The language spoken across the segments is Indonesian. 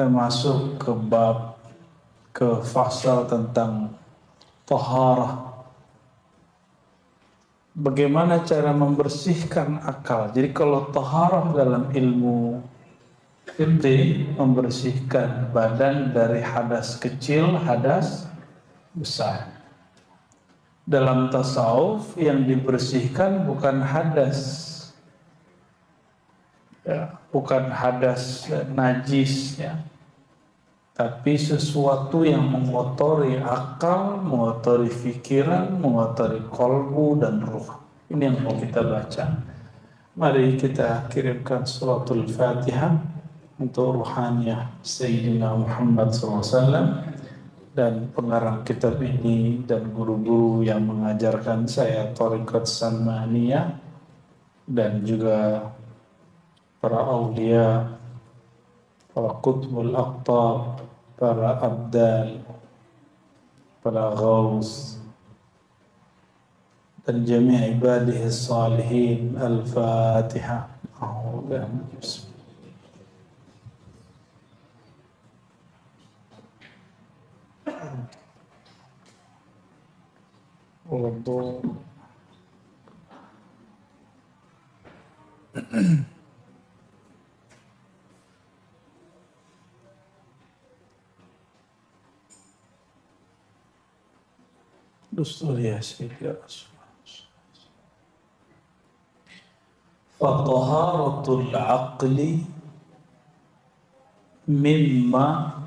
masuk ke bab, ke fasal tentang taharah. Bagaimana cara membersihkan akal. Jadi kalau taharah dalam ilmu fikih, membersihkan badan dari hadas kecil, hadas besar. Dalam tasawuf yang dibersihkan bukan hadas, ya, bukan hadas najis, ya, tapi sesuatu yang mengotori akal, mengotori pikiran, mengotori kolbu dan ruh. Ini yang mau kita baca. Mari kita kirimkan suratul Fatihah untuk ruhaniyah Sayyidina Muhammad SAW dan pengarang kitab ini dan guru-guru yang mengajarkan saya Thariqat Salmaniyah dan juga para aulia, para qutbul aqtab, para abdal, para ghaus dan jami' ibadihi salihin. Al-Fatihah. Dustur ya Sayyidi Rasulullah. Fataharatul aqli mimma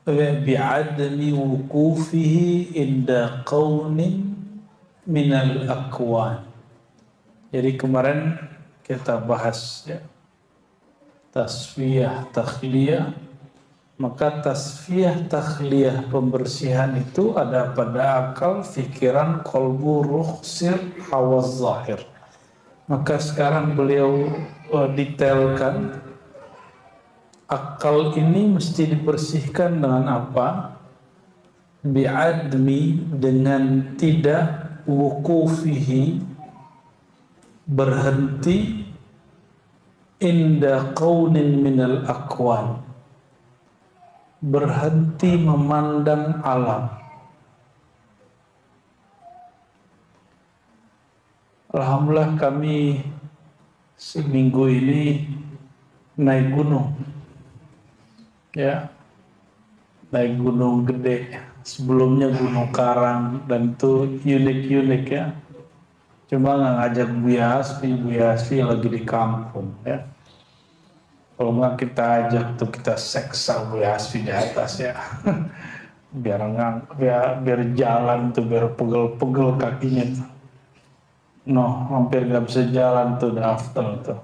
bi'adami wukufihi inda qawnin minal akwan. Jadi kemarin kita bahas, ya, tasfiyah takhliyah. Maka tasfiyah takhliyah, pembersihan itu ada pada akal, fikiran, kolbu, ruh, sir, hawas zahir. Maka sekarang beliau detailkan akal ini mesti dibersihkan dengan apa? Bi'admi, dengan tidak wukufihi, berhenti, inda qawnin minal akwan, berhenti memandang alam. Alhamdulillah kami seminggu ini naik gunung, ya, naik gunung gede. Sebelumnya Gunung Karang, dan itu unik-unik, ya. Cuma nggak ngajak Buya Hasfi lagi di kampung, ya. Kalau nggak kita ajak tuh, kita seksa Buya Hasfi di atas, ya. biar jalan tuh, biar pegel-pegel kakinya tuh. Hampir nggak bisa jalan tuh, daftar tuh.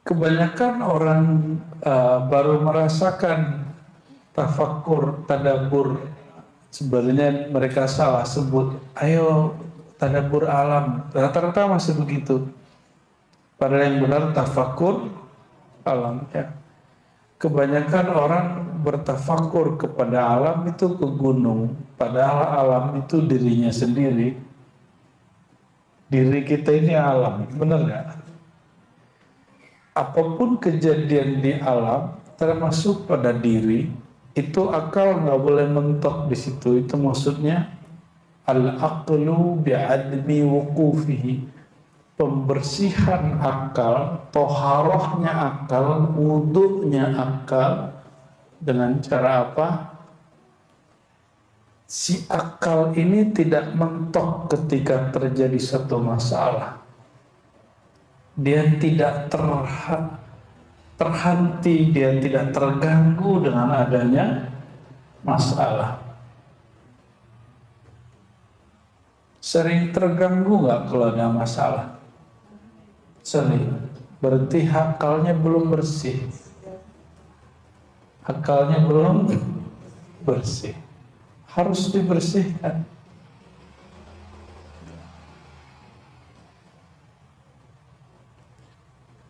Kebanyakan orang baru merasakan tafakkur, tadabbur. Sebenarnya mereka salah sebut, ayo tadabbur alam. Rata-rata masih begitu. Padahal yang benar tafakkur alam, ya. Kebanyakan orang bertafakur kepada alam itu ke gunung, padahal alam itu dirinya sendiri. Diri kita ini alam, benar nggak? Apapun kejadian di alam, termasuk pada diri, itu akal nggak boleh mentok di situ. Itu maksudnya al-aqlu bi'admi wukufihi, pembersihan akal, toharohnya akal, wudhunya akal. Dengan cara apa? Si akal ini tidak mentok ketika terjadi satu masalah. Dia tidak terhenti, dia tidak terganggu dengan adanya masalah. Sering terganggu nggak kalau ada masalah? Sering. Berarti akalnya belum bersih. Akalnya belum bersih. Harus dibersihkan.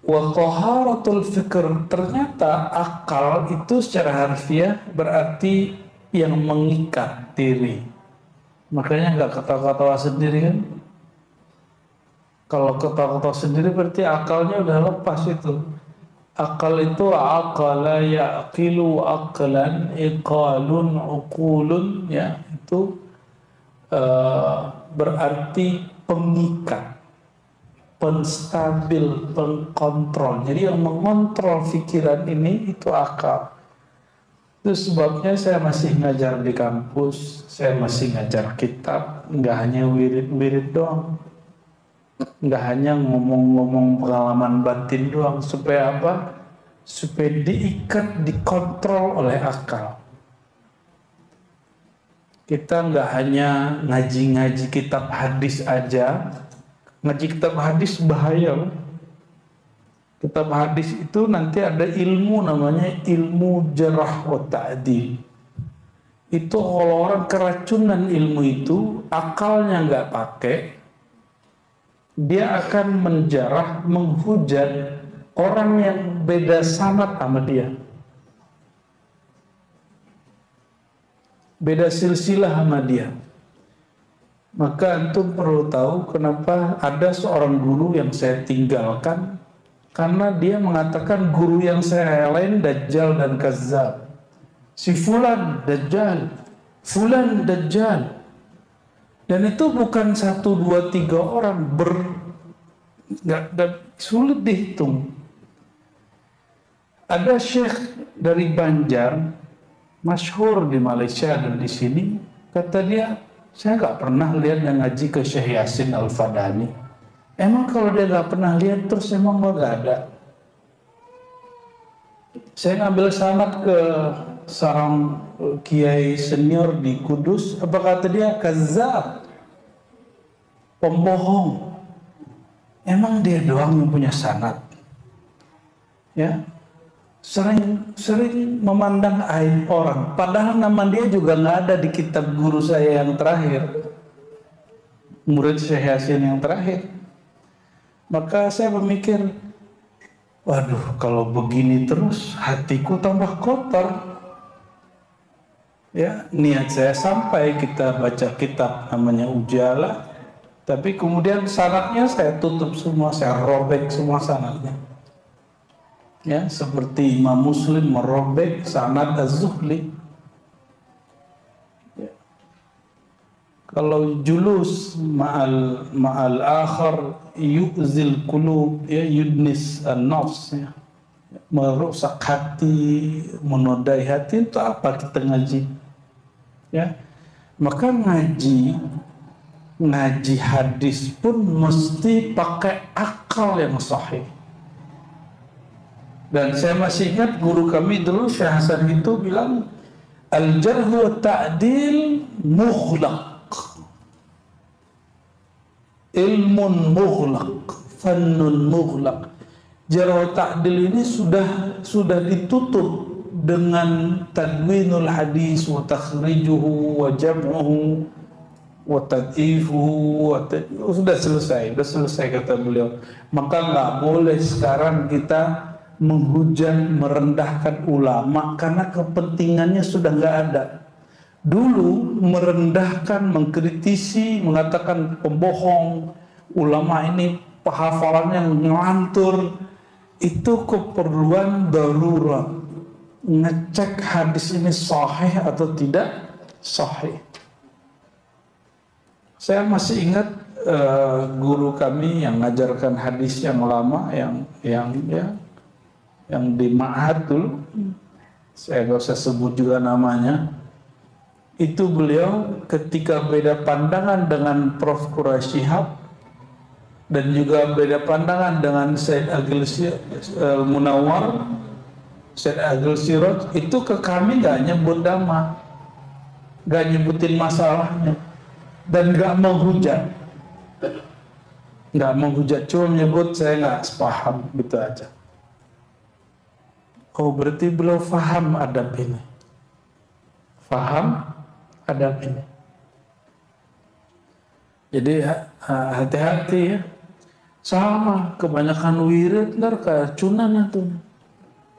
Wa taharatul fikr, ternyata akal itu secara harfiah berarti yang mengikat diri. Makanya nggak ketawa-ketawa sendiri, kan? Kalau ketok-ketok sendiri berarti akalnya udah lepas itu. Akal itu akala yaqilu aqlan iqalun uqulun, ya itu berarti pengikat, penstabil, pengkontrol. Jadi yang mengontrol pikiran ini itu akal. Itu sebabnya saya masih ngajar di kampus, saya masih ngajar kitab, nggak hanya wirid-wirid doang, nggak hanya ngomong-ngomong pengalaman batin doang. Supaya apa? Supaya diikat, dikontrol oleh akal. Kita nggak hanya ngaji-ngaji kitab hadis aja. Ngaji kitab hadis bahaya. Kitab hadis itu nanti ada ilmu namanya ilmu jarh wa ta'dil. Itu kalau orang keracunan ilmu itu, akalnya nggak pakai, dia akan menjarah, menghujat orang yang beda sanad sama dia, beda silsilah sama dia. Maka antum perlu tahu kenapa ada seorang guru yang saya tinggalkan, karena dia mengatakan guru yang saya lain dajjal dan kazzab. Si fulan dajjal, fulan dajjal. Dan itu bukan 1, 2, 3 orang, nggak sulit dihitung. Ada syekh dari Banjar, masyhur di Malaysia dan di sini, kata dia, saya nggak pernah lihat yang ngaji ke Syekh Yasin Al-Fadani. Emang kalau dia nggak pernah lihat, terus emang nggak ada? Saya ngambil sanad ke seorang kiai senior di Kudus, apa kata dia? Kazzab, pembohong. Emang dia doang yang punya sanad? Ya, sering memandang aib orang, padahal nama dia juga nggak ada di kitab guru saya yang terakhir, murid Syekh Yasin yang terakhir. Maka saya memikir, waduh, kalau begini terus hatiku tambah kotor. Ya, niat saya sampai kita baca kitab namanya Ujalah, tapi kemudian sanadnya saya tutup semua, saya robek semua sanadnya. Ya, seperti Imam Muslim merobek sanad Az-Zuhli. Ya. Kalau julus ma'al akhar yu'zil qulub, ya, yudnis an-nafs, ya, merusak hati, menodai hati, itu apa kita ngaji? Ya, maka ngaji hadis pun mesti pakai akal yang sahih. Dan saya masih ingat guru kami dulu Syekh Hasan itu bilang, al-jarh wa ta'dil mughlaq, ilmun mughlaq, fannun mughlaq. Jarh wa ta'dil ini sudah ditutup dengan tadwinul hadis wa takhrijuhu wa jam'uhu wa tad'ifuhu, sudah selesai kata beliau. Maka nggak boleh sekarang kita menghujat, merendahkan ulama karena kepentingannya sudah nggak ada. Dulu merendahkan, mengkritisi, mengatakan pembohong, ulama ini hafalannya ngelantur, itu keperluan darurat, ngecek hadis ini sahih atau tidak sahih. Saya masih ingat guru kami yang mengajarkan hadis yang lama, yang di Ma'had dulu, saya nggak usah sebut juga namanya. Itu beliau ketika beda pandangan dengan Prof. Quraisy Shihab dan juga beda pandangan dengan Said Agil Munawar, Said Agil Siraj, itu ke kami nggak nyebut nama, nggak nyebutin masalahnya, dan nggak menghujat, cuma menyebut saya nggak sepaham gitu aja. Oh, berarti beliau faham adab ini. Faham adab ini. Jadi hati-hati ya. Sama, kebanyakan wirid ntar keracunan itu.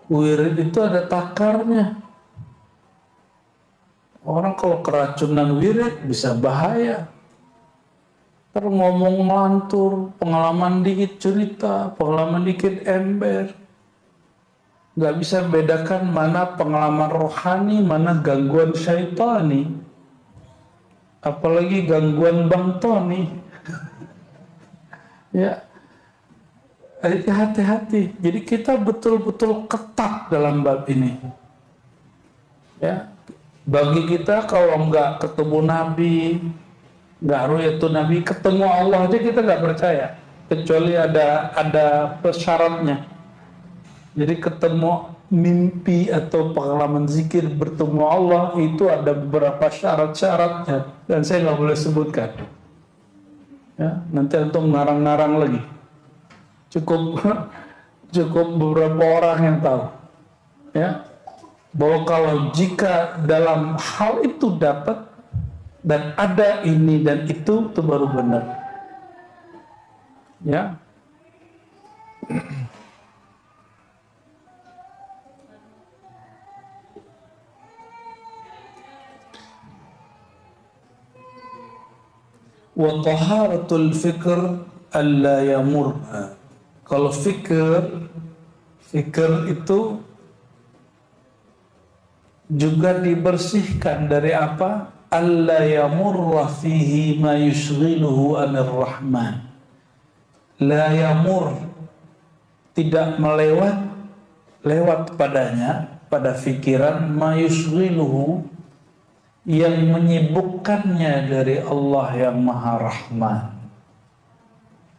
Wirid itu ada takarnya. Orang kalau keracunan wirid bisa bahaya. Kalau ngomong lantur, pengalaman dikit cerita, pengalaman dikit ember. Nggak bisa bedakan mana pengalaman rohani, mana gangguan syaitani. Apalagi gangguan Bang Tony. Ya, hati-hati. Jadi kita betul-betul ketat dalam bab ini. Ya, bagi kita kalau nggak ketemu Nabi, nggak ru'yatun Nabi, ketemu Allah aja kita nggak percaya, kecuali ada persyaratnya. Jadi ketemu mimpi atau pengalaman zikir bertemu Allah itu ada beberapa syarat-syaratnya dan saya nggak boleh sebutkan. Ya, nanti antum ngarang-ngarang lagi. Cukup beberapa orang yang tahu. Ya, bahwa kalau jika dalam hal itu dapat dan ada ini dan itu baru benar. Ya. Wa taharatul fikr alla yamur. Kalau fikir itu juga dibersihkan dari apa? Alla yamurra fihi ma yushghiluhu anir rahman. La yamur, tidak lewat padanya, pada fikiran ma yushghiluhu, yang menyibukkannya dari Allah yang Maha Rahman.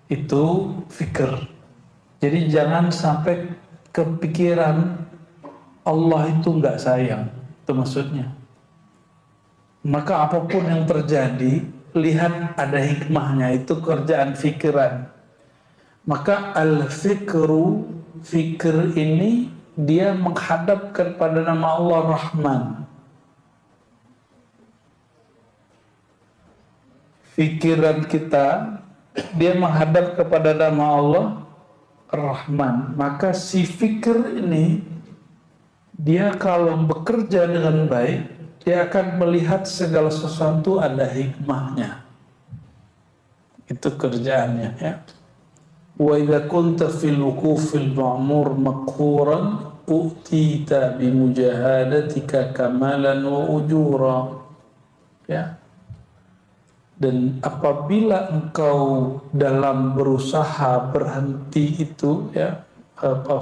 Itu fikir. Jadi jangan sampai kepikiran Allah itu nggak sayang. Itu maksudnya. Maka apapun yang terjadi, lihat ada hikmahnya. Itu kerjaan fikiran. Maka al-fikru, fikir ini dia menghadap kepada nama Allah Rahman. Pikiran kita dia menghadap kepada nama Allah Rahman. Maka si fikir ini dia kalau bekerja dengan baik, dia akan melihat segala sesuatu ada hikmahnya. Itu kerjaannya, ya. Wa idza kunta fil wuqufil ma'mur maqhuran utita bi mujahadatika kamalan wa ujura. Ya. Dan apabila engkau dalam berusaha berhenti itu, ya,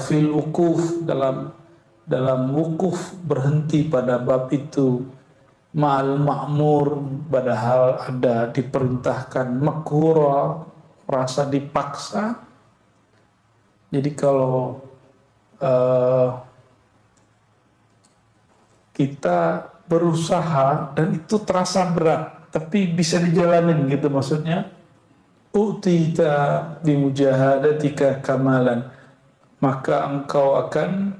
fil wukuf, dalam wukuf berhenti pada bab itu, ma'al ma'mur, padahal ada diperintahkan, makhura, merasa dipaksa. Jadi kalau kita berusaha dan itu terasa berat, tapi bisa dijalanin gitu maksudnya. Utita bimujahadatika kamalan, maka engkau akan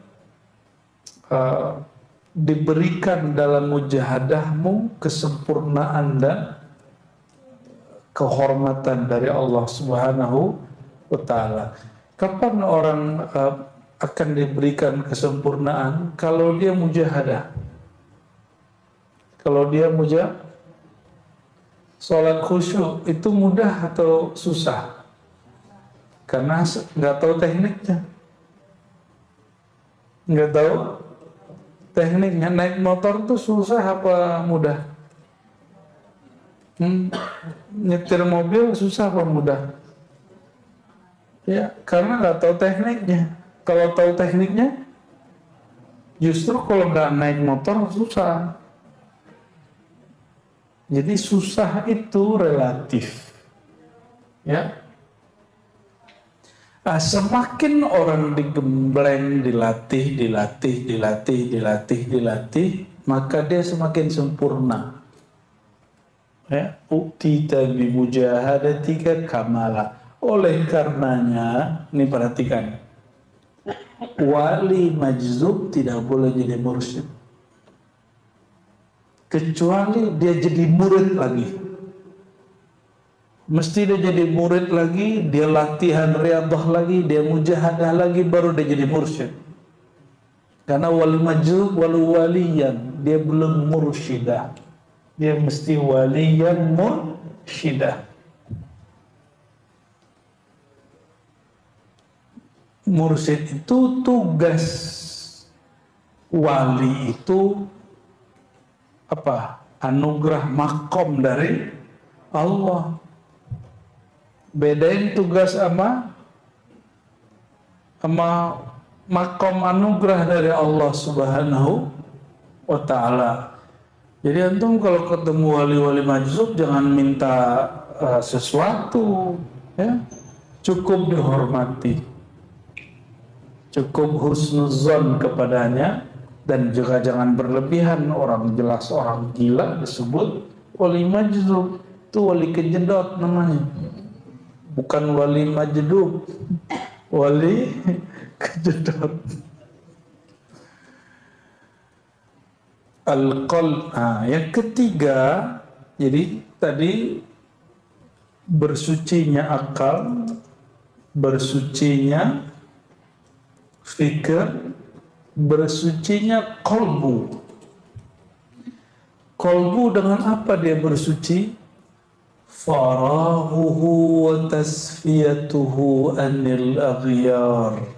diberikan dalam mujahadahmu kesempurnaan dan kehormatan dari Allah Subhanahu wa ta'ala. Kapan orang akan diberikan kesempurnaan? Kalau dia mujahadah. Kalau dia sholat khusyuk itu mudah atau susah? Karena nggak tahu tekniknya. Nggak tahu tekniknya. Naik motor itu susah apa mudah? Nyetir mobil susah apa mudah? Ya, karena nggak tahu tekniknya. Kalau tahu tekniknya, justru kalau nggak naik motor susah. Jadi susah itu relatif, ya. Nah, semakin orang digembleng, dilatih, maka dia semakin sempurna. Ya, utita bi mujahadatika kamala. Oleh karenanya, ini perhatikan, wali majzub tidak boleh jadi mursyid, kecuali dia jadi murid lagi. Mesti dia jadi murid lagi, dia latihan riyadhah lagi, dia mujahadah lagi, baru dia jadi mursyid. Karena wal majzub wal waliyan, dia belum mursyidah. Dia mesti waliyan mursyidah. mursyid itu tugas wali itu apa? Anugerah makom dari Allah. Bedain tugas sama makom anugerah dari Allah Subhanahu wa ta'ala. Jadi antum kalau ketemu wali-wali majzub jangan minta sesuatu, ya. Cukup dihormati, cukup husnuzon kepadanya, dan juga jangan berlebihan. Orang jelas orang gila disebut wali majzub, itu wali kejedot namanya, bukan wali majdub, wali kejedot. Al-qalb. Yang ketiga, jadi tadi bersucinya akal, bersucinya fikir, bersucinya kolbu. Kolbu dengan apa dia bersuci? Farahuhu wa tasfiyatuhu anil aghyar.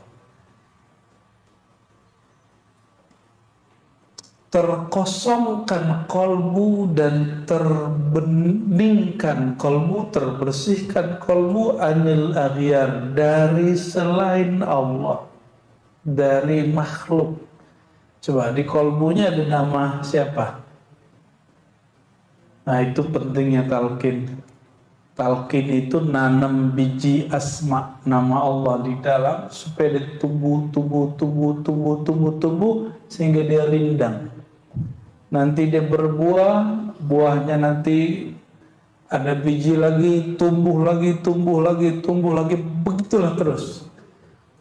Terkosongkan kolbu dan terbeningkan kolbu, terbersihkan kolbu anil aghyar, dari selain Allah, dari makhluk. Coba di kolbunya ada nama siapa? Nah, itu pentingnya talqin. Talqin itu nanam biji asma, nama Allah di dalam, supaya dia tumbuh sehingga dia rindang. Nanti dia berbuah, buahnya nanti ada biji lagi, tumbuh lagi, begitulah terus.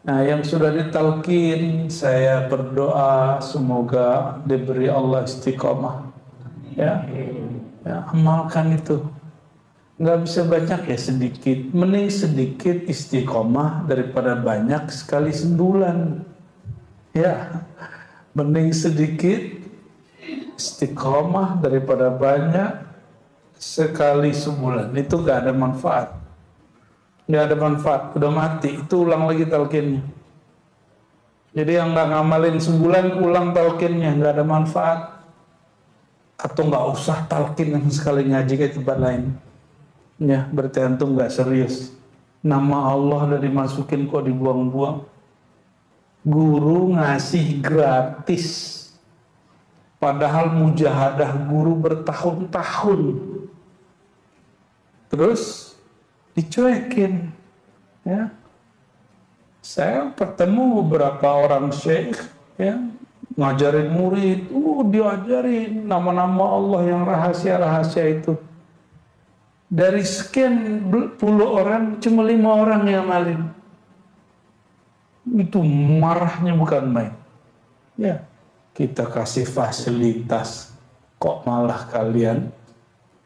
Nah, yang sudah ditalkin, saya berdoa semoga diberi Allah istiqomah. Ya, amalkan itu. Nggak bisa banyak ya, sedikit. Mending sedikit istiqomah daripada banyak sekali sebulan. Ya, mending sedikit istiqomah daripada banyak sekali sebulan. Itu gak ada manfaat. Gak ada manfaat, udah mati. Itu ulang lagi talqinnya. Jadi yang gak ngamalin sebulan, ulang talqinnya, gak ada manfaat. Atau gak usah talqin yang sekali ngaji ke tempat lain. Ya, berarti antum gak serius. Nama Allah udah dimasukin kok dibuang-buang. Guru ngasih gratis, padahal mujahadah guru bertahun-tahun, terus dicuekin. Ya, saya bertemu beberapa orang syekh, ya, ngajarin murid, diajarin nama-nama Allah yang rahasia-rahasia itu. Dari sekian puluh orang, cuma 5 orang yang ngamalin. Itu marahnya bukan main. Ya, kita kasih fasilitas, kok malah kalian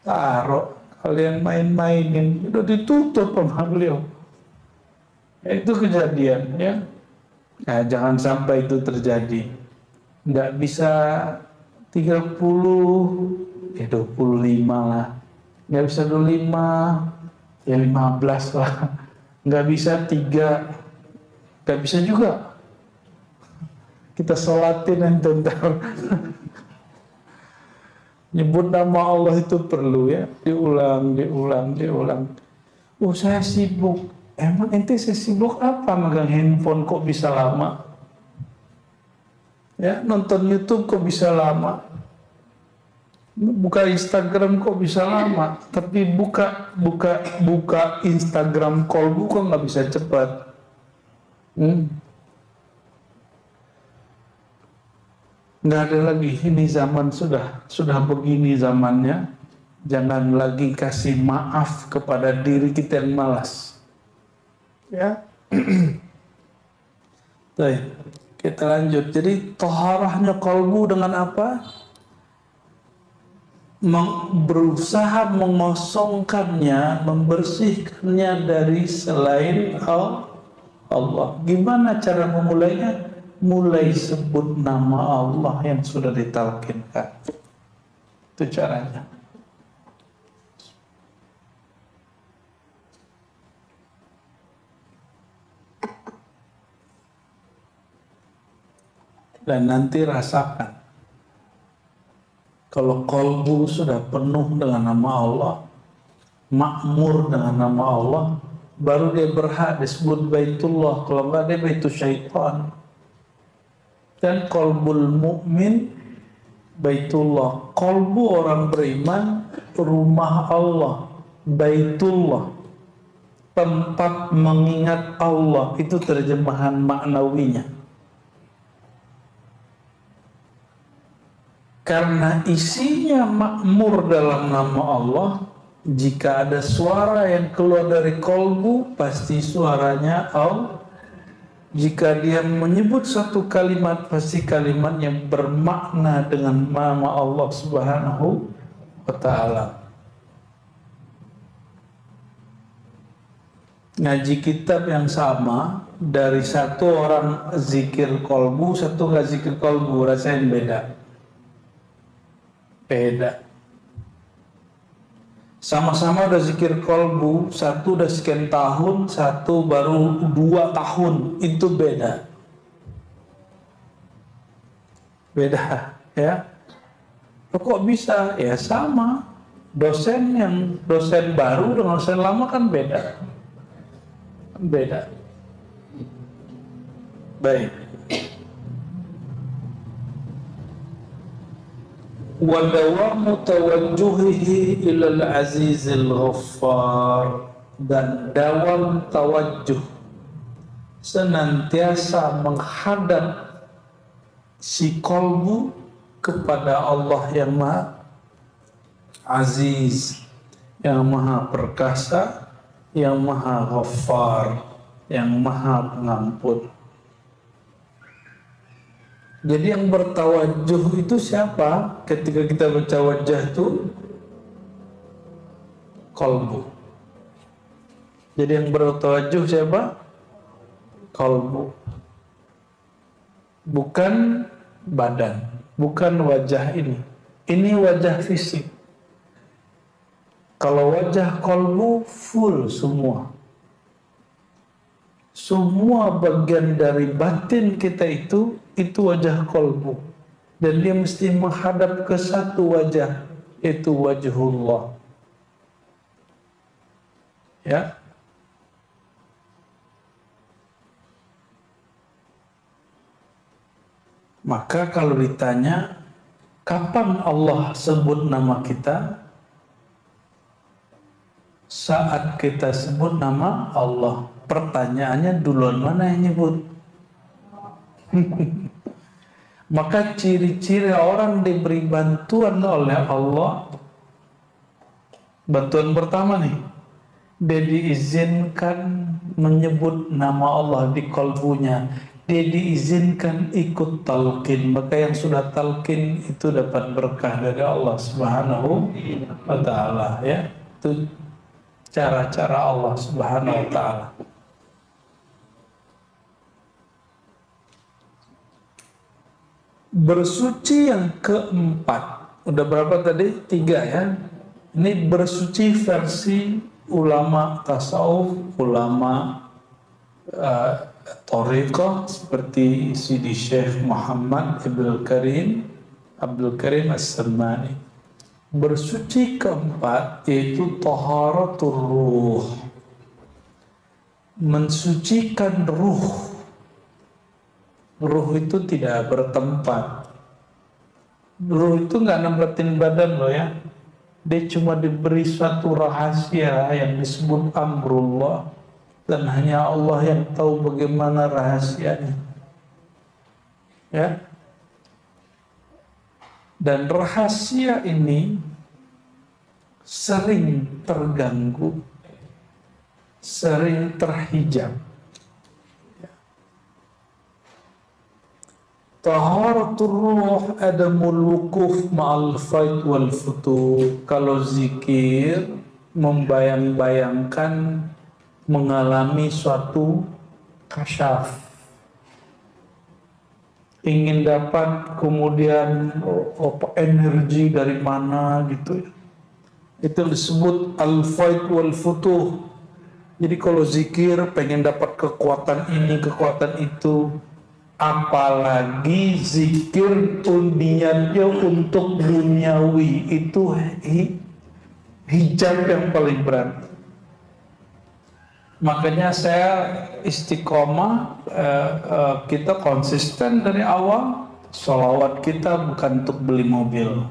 taruh, kalian main-mainin. Udah ditutup sama beliau. Ya, itu kejadian, ya. Nah, jangan sampai itu terjadi. Nggak bisa 30, ya 25 lah. Nggak bisa 25, ya 15 lah. Nggak bisa 3, nggak bisa juga. Kita sholatin yang tentang nyebut nama Allah itu perlu, ya, diulang. Saya sibuk. Emang ente sibuk apa megang handphone kok bisa lama? Ya, nonton YouTube kok bisa lama? Buka Instagram kok bisa lama? Tapi buka Instagram kolbu kok nggak bisa cepat? Nggak ada lagi, ini zaman sudah begini zamannya. Jangan lagi kasih maaf kepada diri kita yang malas. Ya. Baik, kita lanjut. Jadi toharahnya kalbu dengan apa? Berusaha mengosongkannya, membersihkannya dari selain Allah. Gimana cara memulainya? Mulai sebut nama Allah yang sudah ditalkinkan. Itu caranya. Dan nanti rasakan, kalau kolbu sudah penuh dengan nama Allah, makmur dengan nama Allah, baru dia berhak disebut Baitullah. Kalau enggak, dia Baitul Syaitan. Dan kolbul mukmin Baitullah. Kolbu orang beriman rumah Allah, Baitullah, tempat mengingat Allah. Itu terjemahan maknawinya. Karena isinya makmur dalam nama Allah, jika ada suara yang keluar dari kolbu, pasti suaranya Allah. Jika dia menyebut satu kalimat, pasti kalimatnya bermakna dengan nama Allah Subhanahu wa Ta'ala. Ngaji kitab yang sama, dari satu orang zikir kolbu, satu nggak zikir kolbu, rasain beda. Beda. Sama-sama udah zikir kolbu, satu udah sekian tahun, satu baru 2 tahun, itu beda. Beda, ya. Kok bisa? Ya sama. Dosen baru dengan dosen lama kan beda. Beda. Baik. Wa dawamu tawajjuhihi ilal azizil ghaffar, dan dawam tawajjuh, senantiasa menghadap si kolbu kepada Allah yang Maha Aziz, yang Maha Perkasa, yang Maha Ghaffar, yang Maha Pengampun. Jadi yang bertawajuh itu siapa? Ketika kita baca wajah itu kolbu. Jadi yang bertawajuh siapa? Kolbu. Bukan badan, bukan wajah ini. Ini wajah fisik. Kalau wajah kolbu full semua. Semua bagian dari batin kita itu wajah kolbu. Dan dia mesti menghadap ke satu wajah, yaitu wajhullah. Ya. Maka kalau ditanya, kapan Allah sebut nama kita? Saat kita sebut nama Allah. Pertanyaannya, duluan mana yang nyebut? Maka ciri-ciri orang diberi bantuan oleh Allah, bantuan pertama nih, dia diizinkan menyebut nama Allah di kolbunya, dia diizinkan ikut talqin. Maka yang sudah talqin itu dapat berkah dari Allah Subhanahu wa Ta'ala, ya. Itu cara-cara Allah Subhanahu wa Ta'ala. Bersuci yang keempat, udah berapa tadi? 3 ya. Ini bersuci versi ulama tasawuf, ulama thariqah seperti Sidi Syekh Muhammad Abdul Karim As-Salmani. Bersuci keempat yaitu taharatul ruh, mensucikan ruh. Ruh itu tidak bertempat. Ruh itu nggak nempetin badan loh ya. Dia cuma diberi suatu rahasia yang disebut amrullah, dan hanya Allah yang tahu bagaimana rahasianya. Ya. Dan rahasia ini sering terganggu, sering terhijab. Taharatul ruh adamul wukuf ma'al faid wal futur. Kalau zikir membayang-bayangkan mengalami suatu kasyaf, ingin dapat kemudian energi dari mana gitu ya. Itu disebut al-faid wal futuh. Jadi kalau zikir pengen dapat kekuatan ini, kekuatan itu, Apalagi zikir niatnya untuk duniawi, itu hijab yang paling berat. Makanya saya istiqomah, kita konsisten dari awal. Sholawat kita bukan untuk beli mobil,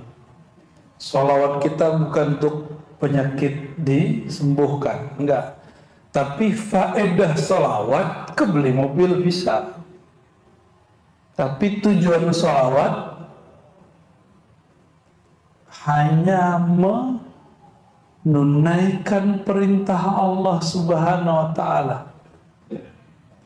sholawat kita bukan untuk penyakit disembuhkan, enggak. Tapi faedah sholawat ke beli mobil bisa. Tapi tujuan sholawat hanya menunaikan perintah Allah Subhanahu wa ta'ala.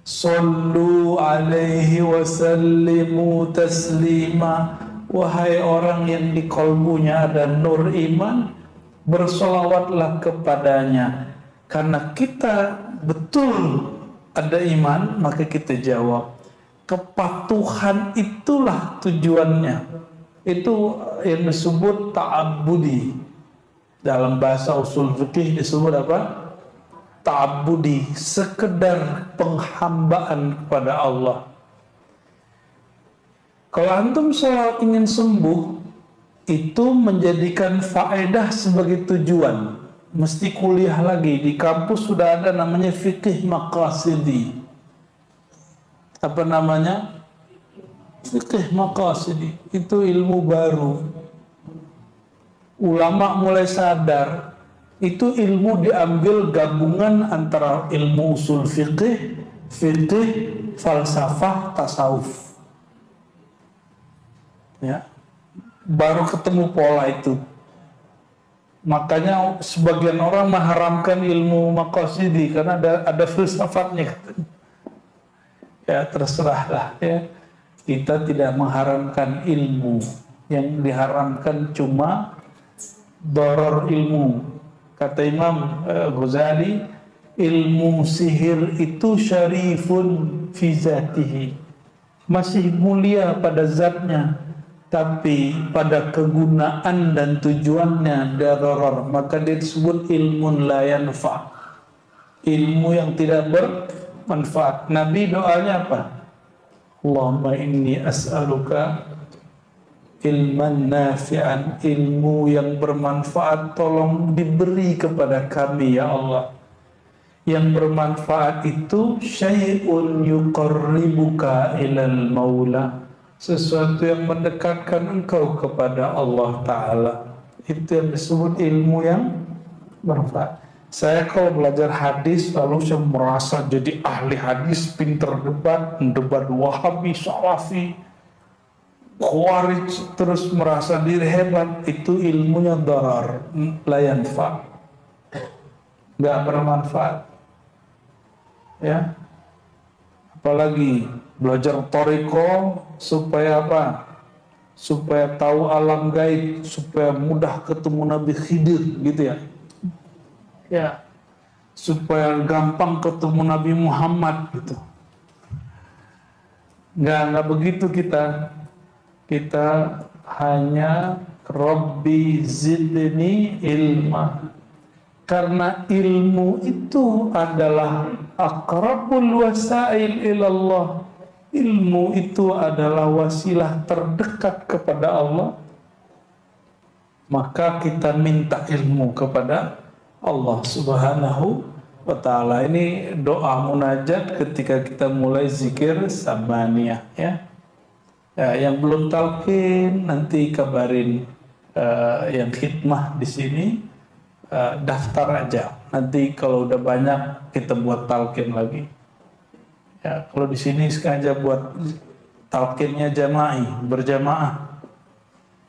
Sallu alaihi wasallimu taslima. Wahai orang yang di kalbunya ada nur iman, bersolawatlah kepadanya. Karena kita betul ada iman, maka kita jawab. Kepatuhan itulah tujuannya. Itu yang disebut ta'abbudi. Dalam bahasa usul fikih disebut apa? Ta'abbudi, sekedar penghambaan kepada Allah. Kalau antum sholat ingin sembuh, itu menjadikan faedah sebagai tujuan. Mesti kuliah lagi. Di kampus sudah ada namanya fikih maqasidi. Apa namanya? Fikih maqasidi. Itu ilmu baru. Ulama mulai sadar, itu ilmu diambil gabungan antara ilmu usul fikih, falsafah, tasawuf. Ya, baru ketemu pola itu. Makanya sebagian orang mengharamkan ilmu maqasidi karena ada filsafatnya. Ya terserahlah ya. Kita tidak mengharamkan ilmu. Yang diharamkan cuma doror ilmu. Kata Imam Ghazali, ilmu sihir itu syarifun fi zatihi, masih mulia pada zatnya, tapi pada kegunaan dan tujuannya daror, maka dia disebut ilmun la yanfa, ilmu yang tidak bermanfaat. Nabi doanya apa? Allahumma inni as'aluka ilman nafi'an, ilmu yang bermanfaat tolong diberi kepada kami ya Allah. Yang bermanfaat itu syai'un yuqarribuka ilal maula, sesuatu yang mendekatkan engkau kepada Allah Ta'ala. Itu yang disebut ilmu yang bermanfaat. Saya kalau belajar hadis lalu saya merasa jadi ahli hadis, pinter debat Wahabi, Salafi, Khawarij, terus merasa diri hebat, itu ilmunya darar, la yanfa, nggak bermanfaat. Ya, apalagi belajar thariqah supaya apa? Supaya tahu alam gaib, supaya mudah ketemu Nabi Khidir, gitu ya. Ya, supaya gampang ketemu Nabi Muhammad, gitu. Nggak begitu kita. Kita hanya Rabbi zidni ilma, karena ilmu itu adalah aqrabul wasail ilallah. Ilmu itu adalah wasilah terdekat kepada Allah. Maka kita minta ilmu kepada Allah Subhanahu wa ta'ala. Ini doa munajat ketika kita mulai zikir samaniyah, ya. Ya, yang belum talqin nanti kabarin yang khidmah di sini, daftar aja. Nanti kalau udah banyak kita buat talqin lagi. Ya, kalau di sini sengaja buat talqinnya berjamaah.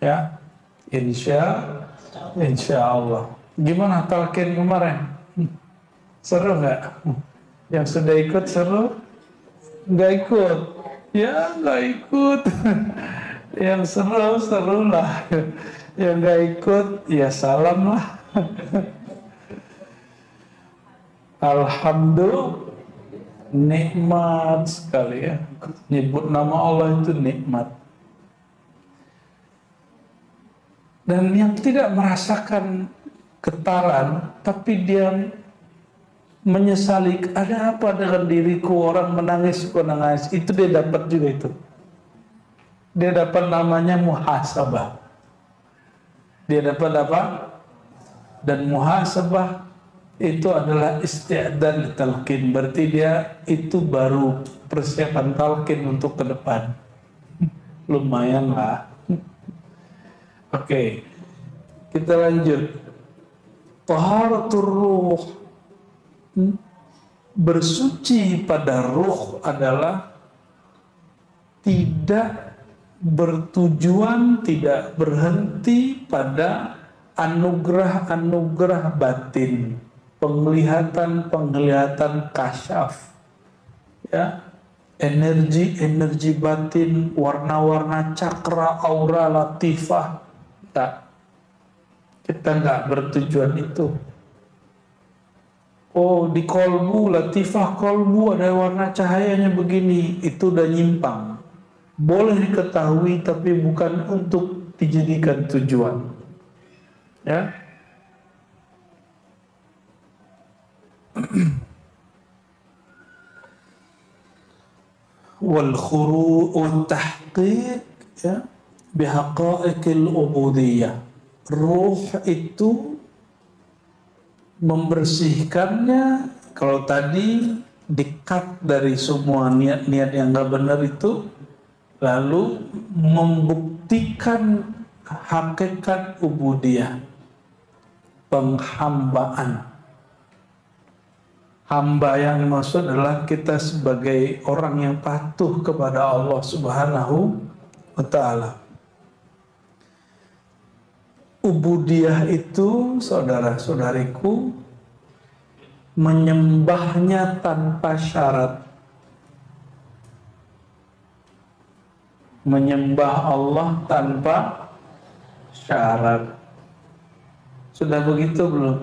Ya, insya Allah. Gimana talqin kemarin? Seru nggak? Yang sudah ikut seru? Nggak ikut? Ya nggak ikut. Yang seru lah. Yang nggak ikut ya salam lah. Alhamdulillah, nikmat sekali ya. Nyebut nama Allah itu nikmat. Dan yang tidak merasakan getaran, tapi dia menyesali, ada apa dengan diriku, orang menangis, itu dia dapat juga itu. Dia dapat namanya muhasabah. Dia dapat apa? Dan muhasabah itu adalah isti'dad talqin. Berarti dia itu baru persiapan talqin untuk ke depan. Lumayan lah. Oke, kita lanjut. Taharatur ruh, bersuci pada ruh adalah tidak bertujuan, tidak berhenti pada anugerah-anugerah batin, penglihatan-penglihatan kasyaf, ya, energi-energi batin, warna-warna cakra, aura, latifah. Tak, kita nggak bertujuan itu. Oh, di kolbu, latifah kolbu ada warna cahayanya begini, itu udah nyimpang. Boleh diketahui tapi bukan untuk dijadikan tujuan. Ya. Wal khuru'u tahqiq, ya, bihaqa'iqil ubudiyah. Ruh itu membersihkannya. Kalau tadi dikat dari semua niat-niat yang nggak benar itu, lalu membuktikan hakikat ubudiyah, penghambaan. Hamba yang dimaksud adalah kita sebagai orang yang patuh kepada Allah Subhanahu wa ta'ala. Ubudiyah itu, saudara-saudariku, menyembahnya tanpa syarat. Menyembah Allah tanpa syarat. Sudah begitu belum?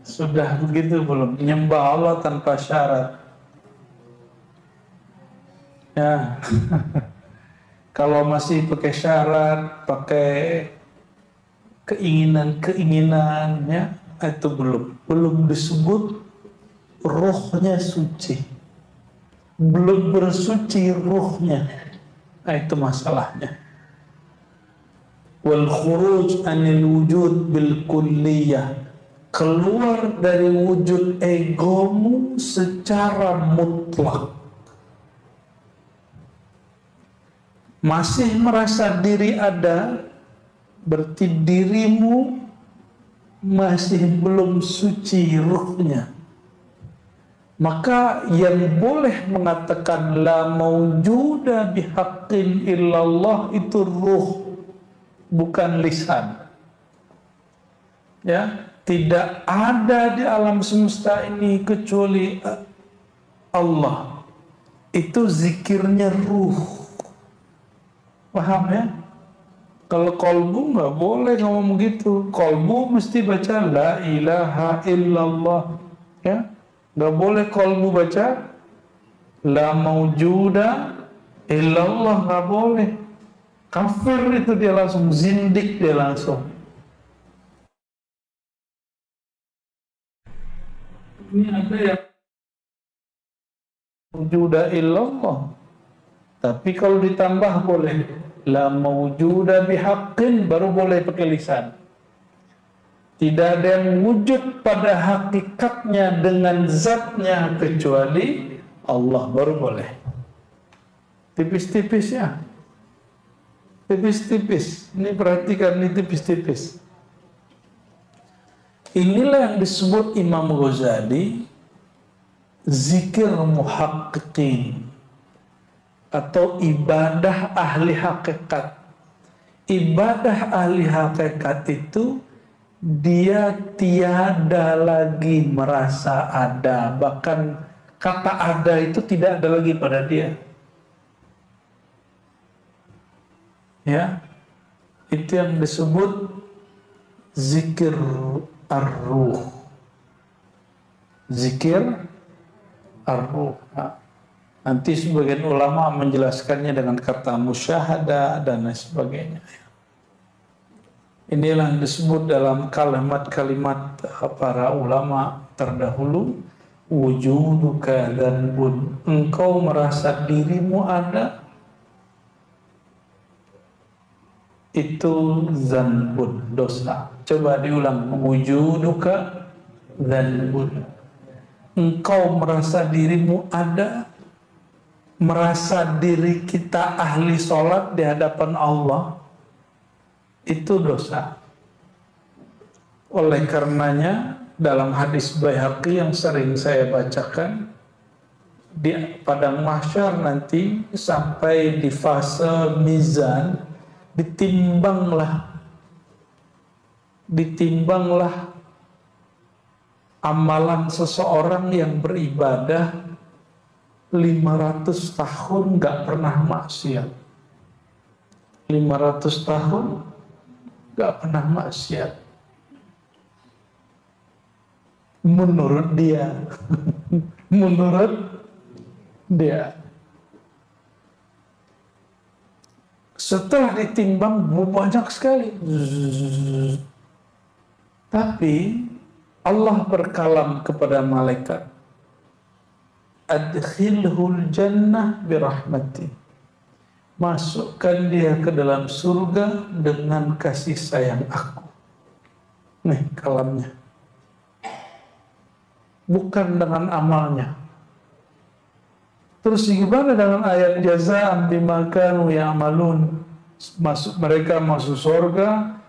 Sudah begitu belum? Menyembah Allah tanpa syarat. Ya. Kalau masih pakai syarat, pakai keinginan-keinginan, ya, itu belum disebut ruhnya suci. Belum bersuci ruhnya. Nah, itu masalahnya. Wal khuruj anil wujud bil kulliyah, keluar dari wujud egomu secara mutlak. Masih merasa diri ada, berarti dirimu masih belum suci ruhnya. Maka yang boleh mengatakan la mawjuda bihaqqin illallah itu ruh, bukan lisan. Ya, tidak ada di alam semesta ini kecuali Allah. Itu zikirnya ruh. Paham ya? Kalau kolbu nggak boleh ngomong begitu. Kolbu mesti baca la ilaha illallah. Ya, nggak boleh kolbu baca la maujuda illallah, nggak boleh. Kafir itu dia langsung, zindik dia langsung. Ini ada yang maujuda illallah. Tapi kalau ditambah boleh la mawjuda bihaqqin, baru boleh pakai lisan. Tidak ada yang wujud pada hakikatnya dengan zatnya kecuali Allah, baru boleh. Tipis-tipis ya. Tipis-tipis. Ini perhatikan, ini tipis-tipis. Inilah yang disebut Imam Ghazali zikir muhaqqiqin, atau ibadah ahli hakikat. Ibadah ahli hakikat itu dia tiada lagi merasa ada, bahkan kata ada itu tidak ada lagi pada dia. Ya, itu yang disebut zikir ar-ruh. Zikir ar-ruh. Nanti sebagian ulama menjelaskannya dengan kata musyahadah dan lain sebagainya. Inilah yang disebut dalam kalimat-kalimat para ulama terdahulu, wujuduka dzanbun, engkau merasa dirimu ada, itu dzanbun, dosa. Coba diulang, wujuduka dzanbun, engkau merasa dirimu ada, merasa diri kita ahli sholat di hadapan Allah, itu dosa. Oleh karenanya dalam hadis Baihaqi yang sering saya bacakan, di padang mahsyar nanti sampai di fase mizan, ditimbanglah amalan seseorang yang beribadah 500 tahun gak pernah maksiat. 500 tahun gak pernah maksiat. Menurut dia. Menurut dia. Setelah ditimbang banyak sekali. Tapi Allah berkalam kepada malaikat, adkhilhul jannah birahmati, masukkan dia ke dalam surga dengan kasih sayang aku. Nih kalamnya, bukan dengan amalnya. Terus gimana dengan ayat jazaan bima kanu ya'malun, mereka masuk surga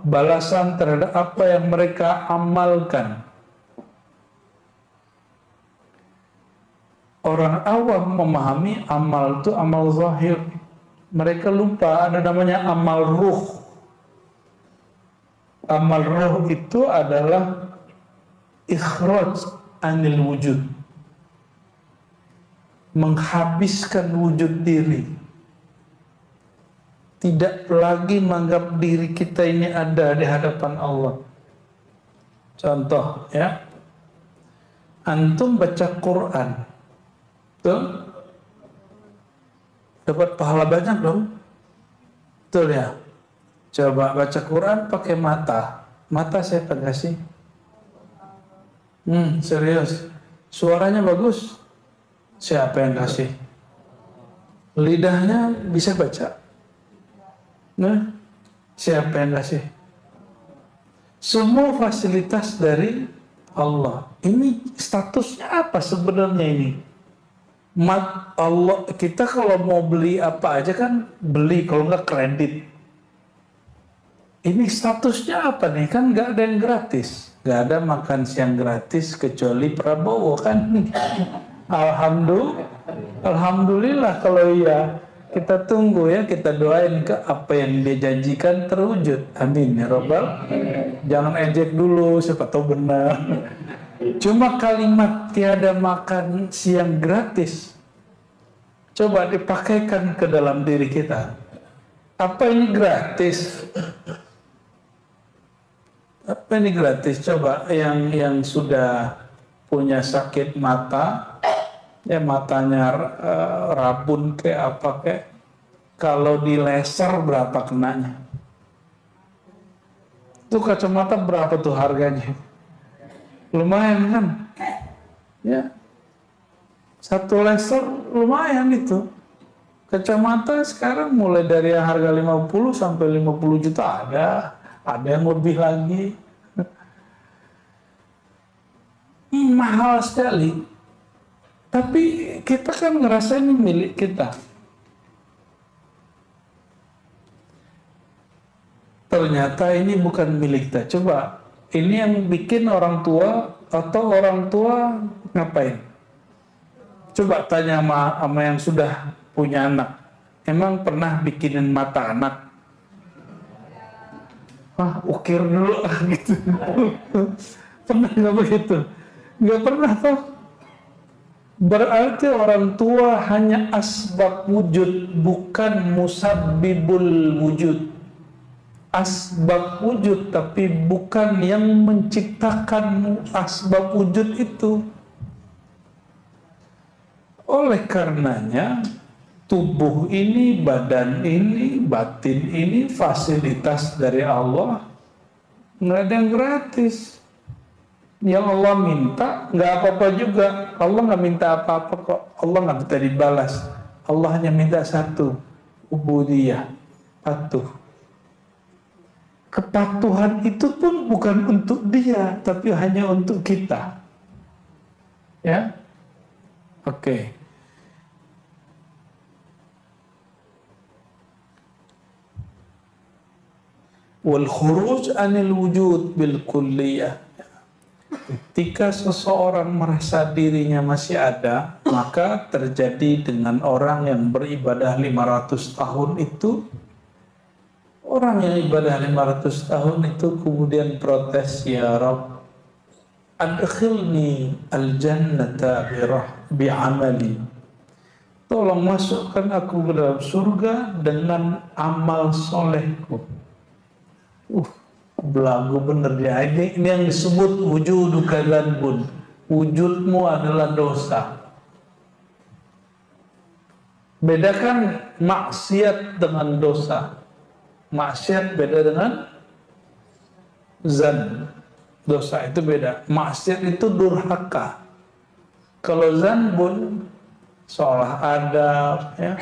balasan terhadap apa yang mereka amalkan. Orang awam memahami amal itu amal zahir. Mereka lupa ada namanya amal ruh. Amal ruh itu adalah ikhraj anil wujud, menghabiskan wujud diri, tidak lagi menganggap diri kita ini ada di hadapan Allah. Contoh ya, antum baca Quran tuh dapat pahala banyak dong, betul ya? Coba baca Quran pakai mata siapa kasih? Serius, suaranya bagus, siapa yang kasih? Lidahnya bisa baca, nah siapa yang kasih? Semua fasilitas dari Allah. Ini statusnya apa sebenarnya ini? Allah, kita kalau mau beli apa aja kan beli, kalau nggak kredit. Ini statusnya apa nih? Kan nggak ada yang gratis, nggak ada makan siang gratis kecuali Prabowo kan. Alhamdulillah kalau iya, kita tunggu ya, kita doain ke apa yang dia janjikan terwujud. Amin ya Rabbal. Jangan ejek dulu, siapa tahu benar. Cuma kalimat tiada makan siang gratis, coba dipakaikan ke dalam diri kita. Apa ini gratis? Apa ini gratis? Coba yang sudah punya sakit mata, ya matanya rabun kayak apa kayak, kalau di laser berapa kenanya? Itu kacamata berapa tuh harganya? Lumayan kan? Ya, satu laser lumayan itu. Kacamata sekarang mulai dari harga 50 sampai 50 juta ada yang lebih lagi. Mahal sekali. Tapi kita kan ngerasa ini milik kita. Ternyata ini bukan milik kita. Coba, ini yang bikin orang tua atau orang tua ngapain? Coba tanya sama yang sudah punya anak. Emang pernah bikinin mata anak? Ukir dulu gitu. Pernah nggak begitu? Nggak pernah toh. Berarti orang tua hanya asbab wujud, bukan musabbibul wujud. Asbab wujud, tapi bukan yang menciptakan asbab wujud itu. Oleh karenanya, tubuh ini, badan ini, batin ini fasilitas dari Allah, nggak ada yang gratis. Yang Allah minta nggak apa-apa juga. Allah nggak minta apa-apa kok. Allah nggak minta dibalas. Allah hanya minta satu, ubudiyah, patuh. Kepatuhan itu pun bukan untuk dia, tapi hanya untuk kita. Ya, oke. Wal khuruj anil wujud bil kulliyah. Ketika seseorang merasa dirinya masih ada, maka terjadi dengan orang yang beribadah 500 tahun itu. Orang yang ibadah 500 tahun itu kemudian protes, ya Rabb, adkhilni al-jannata bi'amali. Tolong masukkan aku ke dalam surga dengan amal solehku. Belagu bener dia. Ini yang disebut wujuduka dzanbun. Wujudmu adalah dosa. Bedakan maksiat dengan dosa. Maksiat beda dengan zan. Dosa itu beda. Maksiat itu durhaka. Kalau zanbun seolah adab, ya,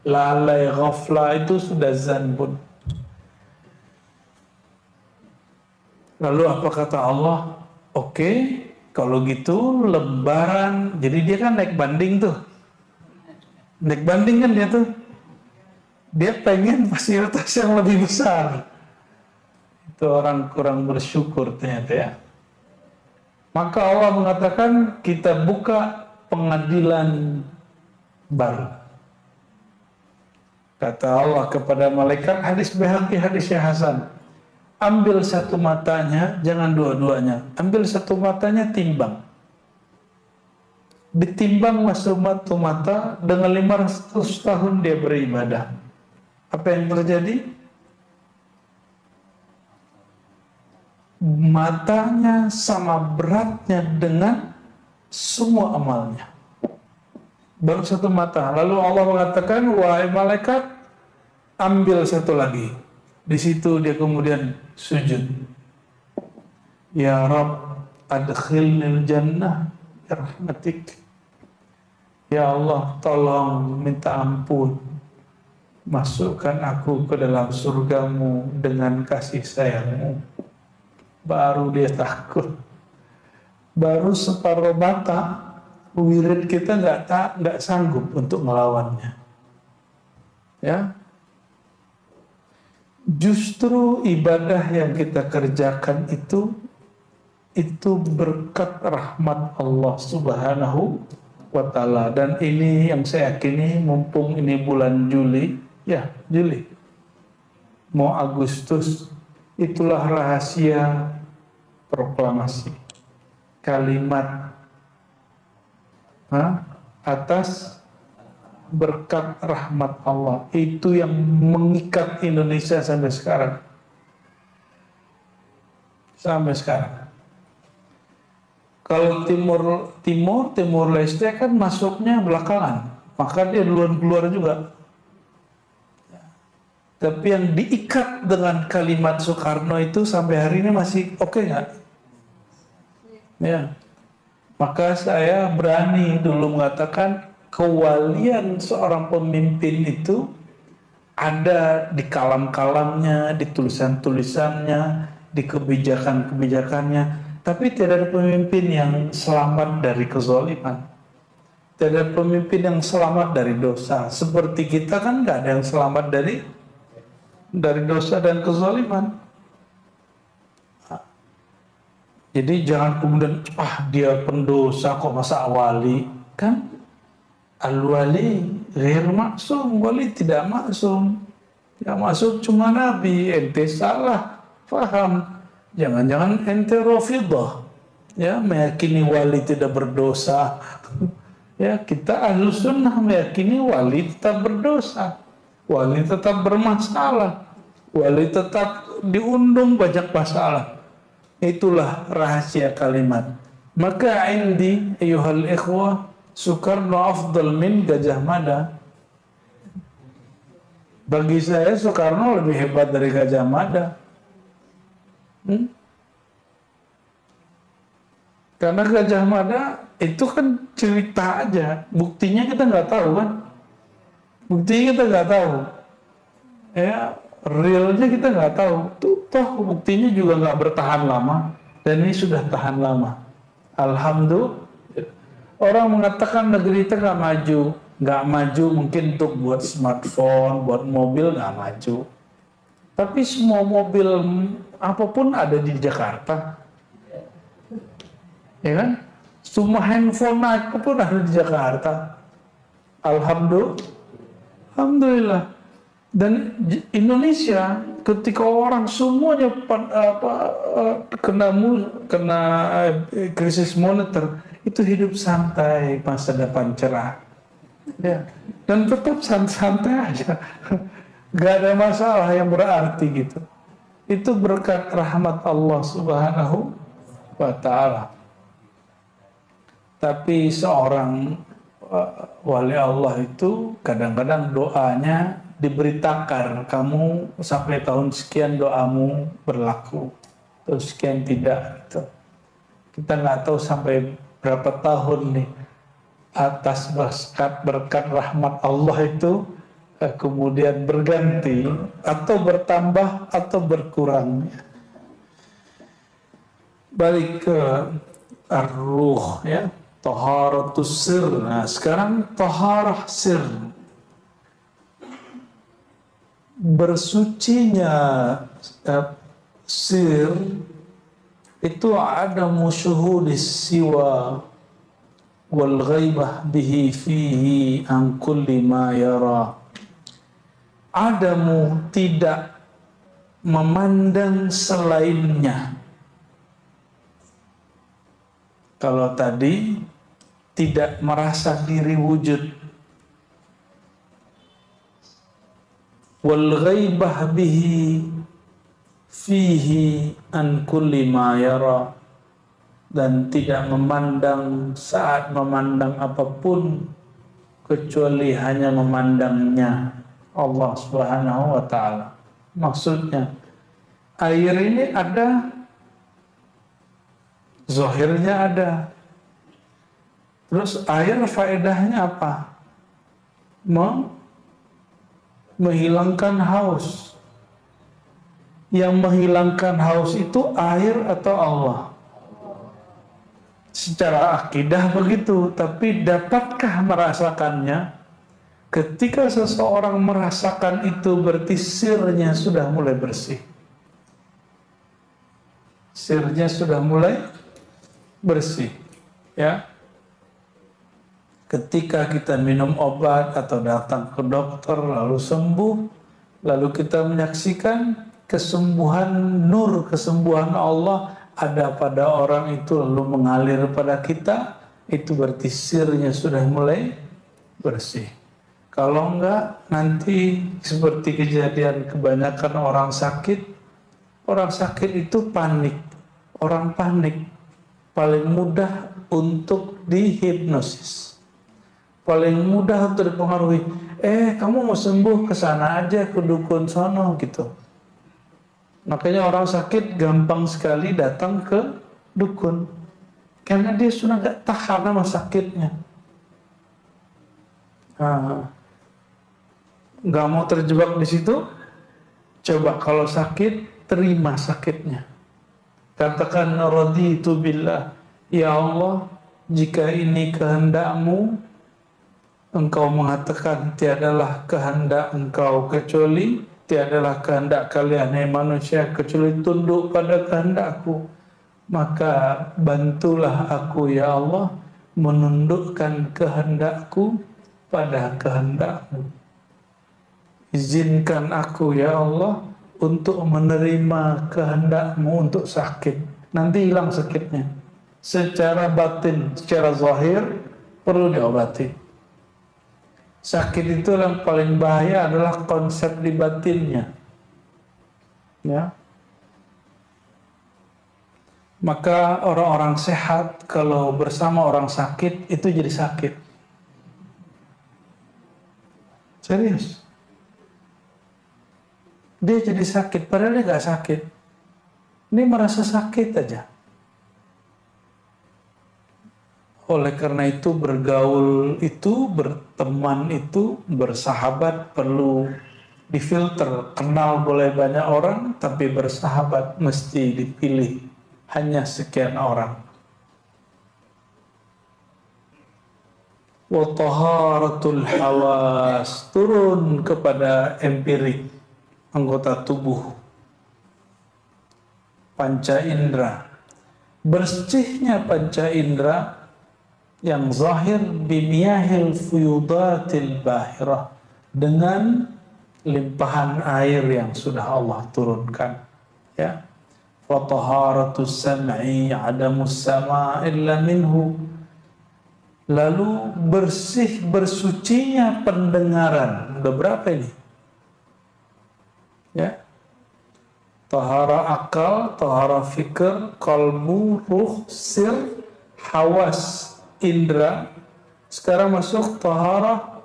lalai, ghaflah, itu sudah zanbun. Lalu apa kata Allah? Oke, kalau gitu lebaran. Jadi dia kan naik banding tuh. Naik banding kan dia tuh. Dia pengen fasilitas yang lebih besar. Itu orang kurang bersyukur ternyata ya. Maka Allah mengatakan kita buka pengadilan baru. Kata Allah kepada malaikat, hadis Baihaqi, hadisnya Hasan. Ambil satu matanya, jangan dua-duanya. Ambil satu matanya, timbang. Ditimbang satu mata, dengan 500 tahun dia beribadah. Apa yang terjadi? Matanya sama beratnya dengan semua amalnya. Baru satu mata. Lalu Allah mengatakan, wahai malaikat, ambil satu lagi. Di situ dia kemudian sujud. Ya Rabb, adkhilnil jannah bi rahmatik. Ya Allah, tolong minta ampun. Masukkan aku ke dalam surgamu dengan kasih sayangmu. Baru dia takut. Baru separuh mata, wirid kita nggak sanggup untuk melawannya. Ya. Justru ibadah yang kita kerjakan itu berkat rahmat Allah Subhanahu wa Ta'ala. Dan ini yang saya yakini, mumpung ini bulan Juli, ya Juli, mau Agustus, itulah rahasia proklamasi. Kalimat atas berkat rahmat Allah, itu yang mengikat Indonesia sampai sekarang. Sampai sekarang. Kalau Timur Leste kan masuknya belakangan, maka dia duluan keluar juga. Tapi yang diikat dengan kalimat Soekarno itu sampai hari ini masih oke nggak? Ya. Maka saya berani dulu mengatakan kewalian seorang pemimpin itu ada di kalam-kalamnya, di tulisan-tulisannya, di kebijakan-kebijakannya. Tapi tidak ada pemimpin yang selamat dari kezaliman. Tidak ada pemimpin yang selamat dari dosa. Seperti kita kan nggak ada yang selamat dari dosa dan kezaliman. Jadi jangan kemudian dia pendosa kok masa wali. Kan al-wali ghair maksum, wali tidak maksum. Yang maksum cuma Nabi. Ente salah paham. Jangan-jangan ente Rafidah, ya, meyakini wali tidak berdosa. Ya, kita Ahlus Sunnah meyakini wali tetap berdosa, wali tetap bermasalah, wali tetap diundung banyak masalah. Itulah rahasia kalimat. Maka indi ayuhal ikhwah, Soekarno afdal min Gajah Mada. Bagi saya Soekarno lebih hebat dari Gajah Mada. Karena Gajah Mada itu kan cerita aja, buktinya kita nggak tahu kan. Buktinya kita nggak tahu. Ya, realnya kita nggak tahu. Toh buktinya juga nggak bertahan lama. Dan ini sudah tahan lama. Alhamdulillah. Orang mengatakan negeri kita nggak maju. Nggak maju mungkin untuk buat smartphone, buat mobil nggak maju. Tapi semua mobil apapun ada di Jakarta. Ya kan? Semua handphone apapun ada di Jakarta. Alhamdulillah. Dan Indonesia ketika orang semuanya kena krisis moneter, itu hidup santai, masa depan cerah. Ya. Dan tetap santai aja. Gak ada masalah yang berarti gitu. Itu berkat rahmat Allah Subhanahu wa ta'ala. Tapi seorang wali Allah itu kadang-kadang doanya diberitakan, kamu sampai tahun sekian doamu berlaku, terus sekian tidak gitu. Kita nggak tahu sampai berapa tahun nih atas berkat rahmat Allah itu kemudian berganti atau bertambah atau berkurang. Balik ke ar-ruh ya, taharatus sir. Nah, sekarang taharah sir. Bersucinya sir itu ada musyuhudis siwa wal ghaibah bihi fihi an kulli ma yara. Adamu tidak memandang selainnya. Kalau tadi tidak merasa diri wujud, wal ghaibah bihi fihi an kulli ma yara, dan tidak memandang saat memandang apapun kecuali hanya memandangnya Allah Subhanahu wa ta'ala. Maksudnya air ini ada, zahirnya ada. Terus air faedahnya apa? Menghilangkan haus. Yang menghilangkan haus itu air atau Allah? Secara akidah begitu, tapi dapatkah merasakannya? Ketika seseorang merasakan itu, berarti sirnya sudah mulai bersih. Sirnya sudah mulai bersih, ya. Ketika kita minum obat atau datang ke dokter lalu sembuh, lalu kita menyaksikan kesembuhan nur, kesembuhan Allah ada pada orang itu lalu mengalir pada kita, itu berarti sirnya sudah mulai bersih. Kalau enggak, nanti seperti kejadian kebanyakan orang sakit itu panik. Orang panik paling mudah untuk dihipnosis, paling mudah untuk dipengaruhi. Kamu mau sembuh, ke sana aja, ke dukun sono gitu. Makanya orang sakit gampang sekali datang ke dukun, karena dia sudah gak tahan sama sakitnya. Gak mau terjebak di situ. Coba kalau sakit, terima sakitnya. Katakan raditu billah, ya Allah, jika ini kehendak-Mu, Engkau mengatakan tiadalah kehendak Engkau kecuali, tiadalah kehendak kalian hai manusia kecuali tunduk pada kehendak-Ku, maka bantulah aku ya Allah menundukkan kehendak-Ku pada kehendak-Mu. Izinkan aku ya Allah untuk menerima kehendak-Mu untuk sakit. Nanti hilang sakitnya. Secara batin, secara zahir perlu diobati. Sakit itu yang paling bahaya adalah konsep di batinnya. Ya. Maka orang-orang sehat kalau bersama orang sakit itu jadi sakit. Serius. dia jadi sakit, padahal dia gak sakit. Ini merasa sakit aja. Oleh karena itu bergaul itu, berteman itu, bersahabat perlu difilter. Kenal boleh banyak orang, tapi bersahabat mesti dipilih hanya sekian orang. Wa taharatul hawas, turun kepada empirik, anggota tubuh, panca indera. Bersihnya panca indera yang zahir bimiyahil fuyudatil bahirah, dengan limpahan air yang sudah Allah turunkan. Ya, wa taharatus sam'i adamus sama' illa minhu. Lalu bersih bersucinya pendengaran. Udah berapa ini? Ya, tahara akal, tahara fikir, kalbu, ruh, sir, hawas, indra. Sekarang masuk tahara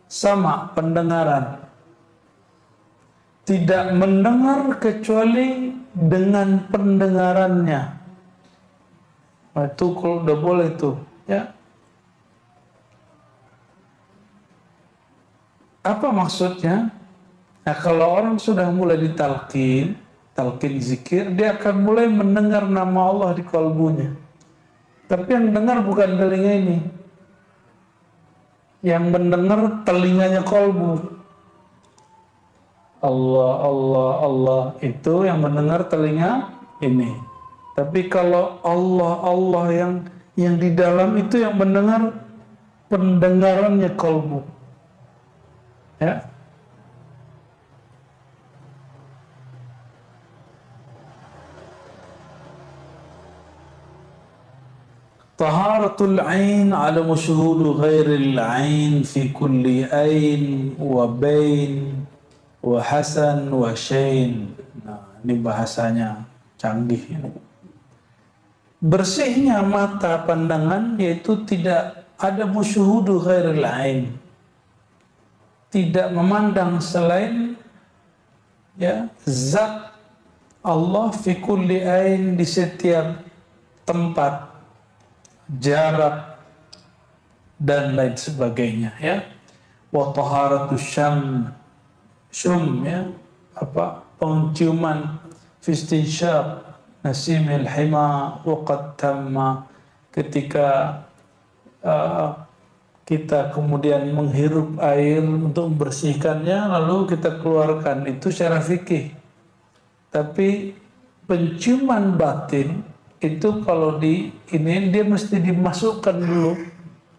sama, pendengaran. Tidak mendengar kecuali dengan pendengarannya. Nah, itu kalau udah boleh tuh, ya. Apa maksudnya? Nah, kalau orang sudah mulai ditalqin, talqin zikir, dia akan mulai mendengar nama Allah di kalbunya. Tapi yang dengar bukan telinga ini. Yang mendengar telinganya kalbu. Allah, Allah, Allah. Itu yang mendengar telinga ini. Tapi kalau Allah, Allah yang di dalam itu yang mendengar pendengarannya kalbu. Ya. Taharatul ain adamu syuhudu ghairil ain fi kulli ain wa bain wa hasan wa syain. Nah, ini bahasanya canggih ini. Bersihnya mata pandangan yaitu tidak ada musyuhudu ghairil ain. Tidak memandang selain, ya, zat Allah fi kulli ain, di setiap tempat, jarak dan lain sebagainya, ya. Wa taharatu syum, ya, apa, penciuman, fistinsyaq nasimil hima waqad tamma, ketika kita kemudian menghirup air untuk membersihkannya lalu kita keluarkan, itu secara fikih. Tapi penciuman batin itu kalau di ini dia mesti dimasukkan dulu.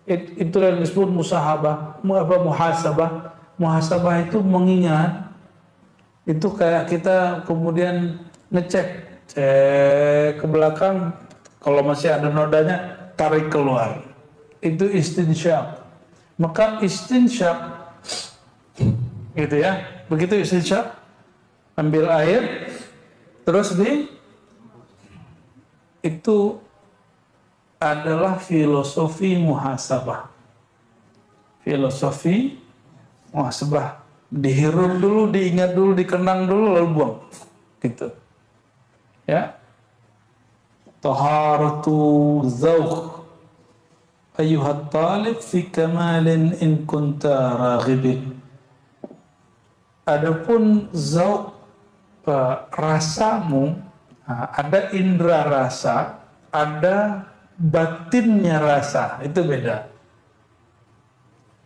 Itu yang disebut musahabah, muhasabah. Muhasabah itu mengingat. Itu kayak kita kemudian ngecek, cek ke belakang, kalau masih ada nodanya tarik keluar. Itu istinsyaq. Maka istinsyaq gitu, ya. Begitu istinsyaq, ambil air terus itu adalah filosofi muhasabah. Filosofi muhasabah. Dihirup dulu, diingat dulu, dikenang dulu, lalu buang. Gitu. Ya. Taharatu zawq ayyuhat talib fi kamalin in kunta raghibin. Adapun zawq, rasamu, ada indera rasa, ada batinnya rasa, itu beda.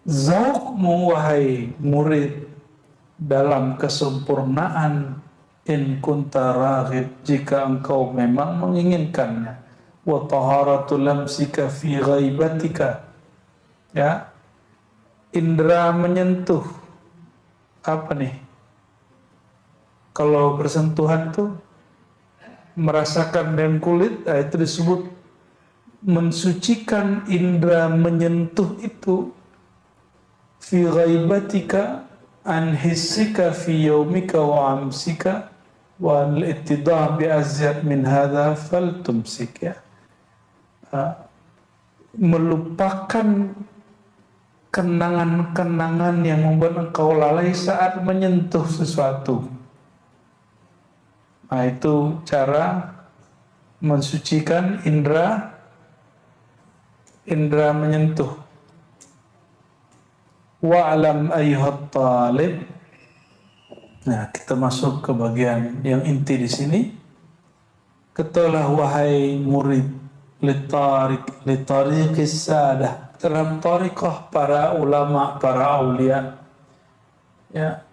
Zauqmu wahai murid dalam kesempurnaan, in kunta raghib, jika engkau memang menginginkannya. Wa taharatu lamsika fi ghaibatika, ya, indera menyentuh. Apa nih? Kalau bersentuhan tuh merasakan dengan kulit, itu disebut mensucikan indera menyentuh itu. Fi ghaibatika an hissika fi yaumika wa amsika wa al-ittidah bi azyad min hadha faltumsik, ya. Melupakan kenangan-kenangan yang membuat engkau lalai saat menyentuh sesuatu. Nah, itu cara mensucikan indera menyentuh. Wa'lam ayyuhat talib. Nah, kita masuk ke bagian yang inti di sini. Ketahuilah wahai murid litariqis sadah, dalam tariqah para ulama, para aulia, ya,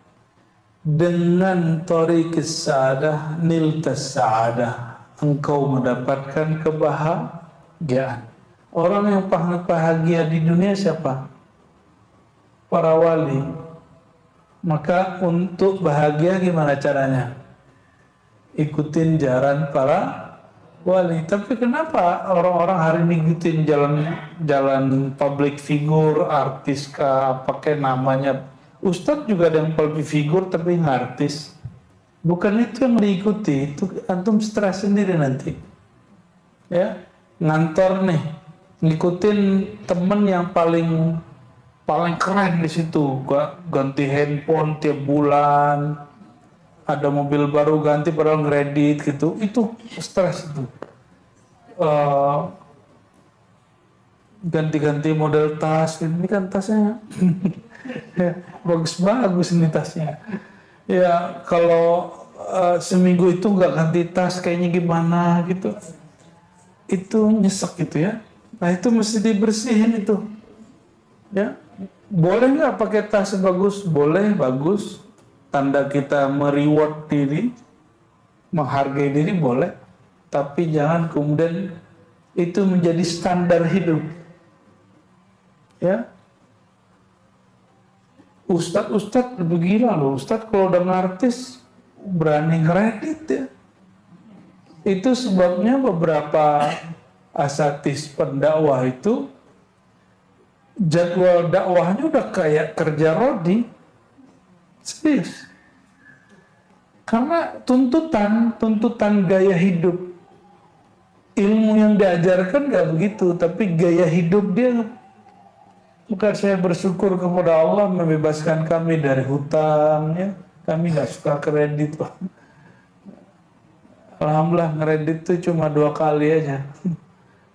dengan tariqis sadah niltas saadah, engkau mendapatkan kebahagiaan. Orang yang bahagia di dunia siapa? Para wali. Maka untuk bahagia gimana caranya? Ikutin jalan para wali. Tapi kenapa orang-orang hari ini ikutin jalan public figure, artis kah, pakai namanya Ustadz juga ada yang public figure tapi artis. Bukan itu yang diikuti, itu antum stres sendiri nanti. Ya, ngantor nih, ngikutin temen yang paling keren di situ, ganti handphone tiap bulan, ada mobil baru ganti padahal ngeredit gitu, itu stres itu. Ganti-ganti model tas, ini kan tasnya bagus-bagus ini tasnya. Ya kalau seminggu itu nggak ganti tas kayaknya gimana gitu, itu nyesek gitu ya. Nah itu mesti dibersihin itu, ya. Boleh nggak pakai tas bagus? Boleh, bagus. Tanda kita mereward diri, menghargai diri boleh. Tapi jangan kemudian itu menjadi standar hidup. Ya, Ustadz lebih gila loh. Ustadz kalau udah ngartis berani ngeredit ya. Itu sebabnya beberapa asatis pendakwah itu jadwal dakwahnya udah kayak kerja rodi. Serius. Karena tuntutan gaya hidup. Ilmu yang diajarkan gak begitu, tapi gaya hidup dia. Maka saya bersyukur kepada Allah membebaskan kami dari hutang, ya. Kami gak suka kredit. Alhamdulillah ngeredit itu cuma 2 kali aja.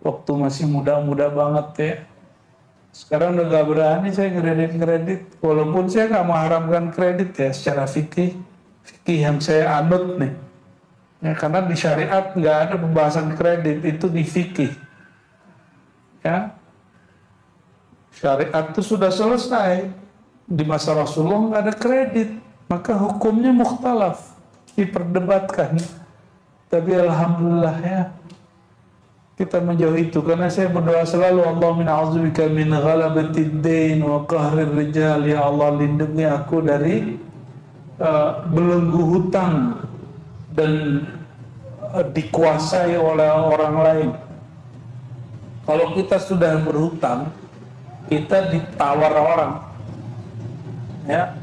Waktu masih muda-muda banget ya. Sekarang udah gak berani saya ngeredit, walaupun saya gak mengharamkan kredit ya secara fikih yang saya anut nih. Ya, karena di syariat gak ada pembahasan kredit, itu di fikih. Ya, syariat itu sudah selesai. Di masa Rasulullah gak ada kredit, maka hukumnya mukhtalaf, diperdebatkan. Tapi alhamdulillah ya, kita menjauhi itu, karena saya berdoa selalu, Allahumma a'udzubika min ghalabatid dain wa qahrir rijal. Ya Allah, lindungi aku dari belenggu hutang dan dikuasai oleh orang lain. Kalau kita sudah berhutang, kita ditawar orang, ya.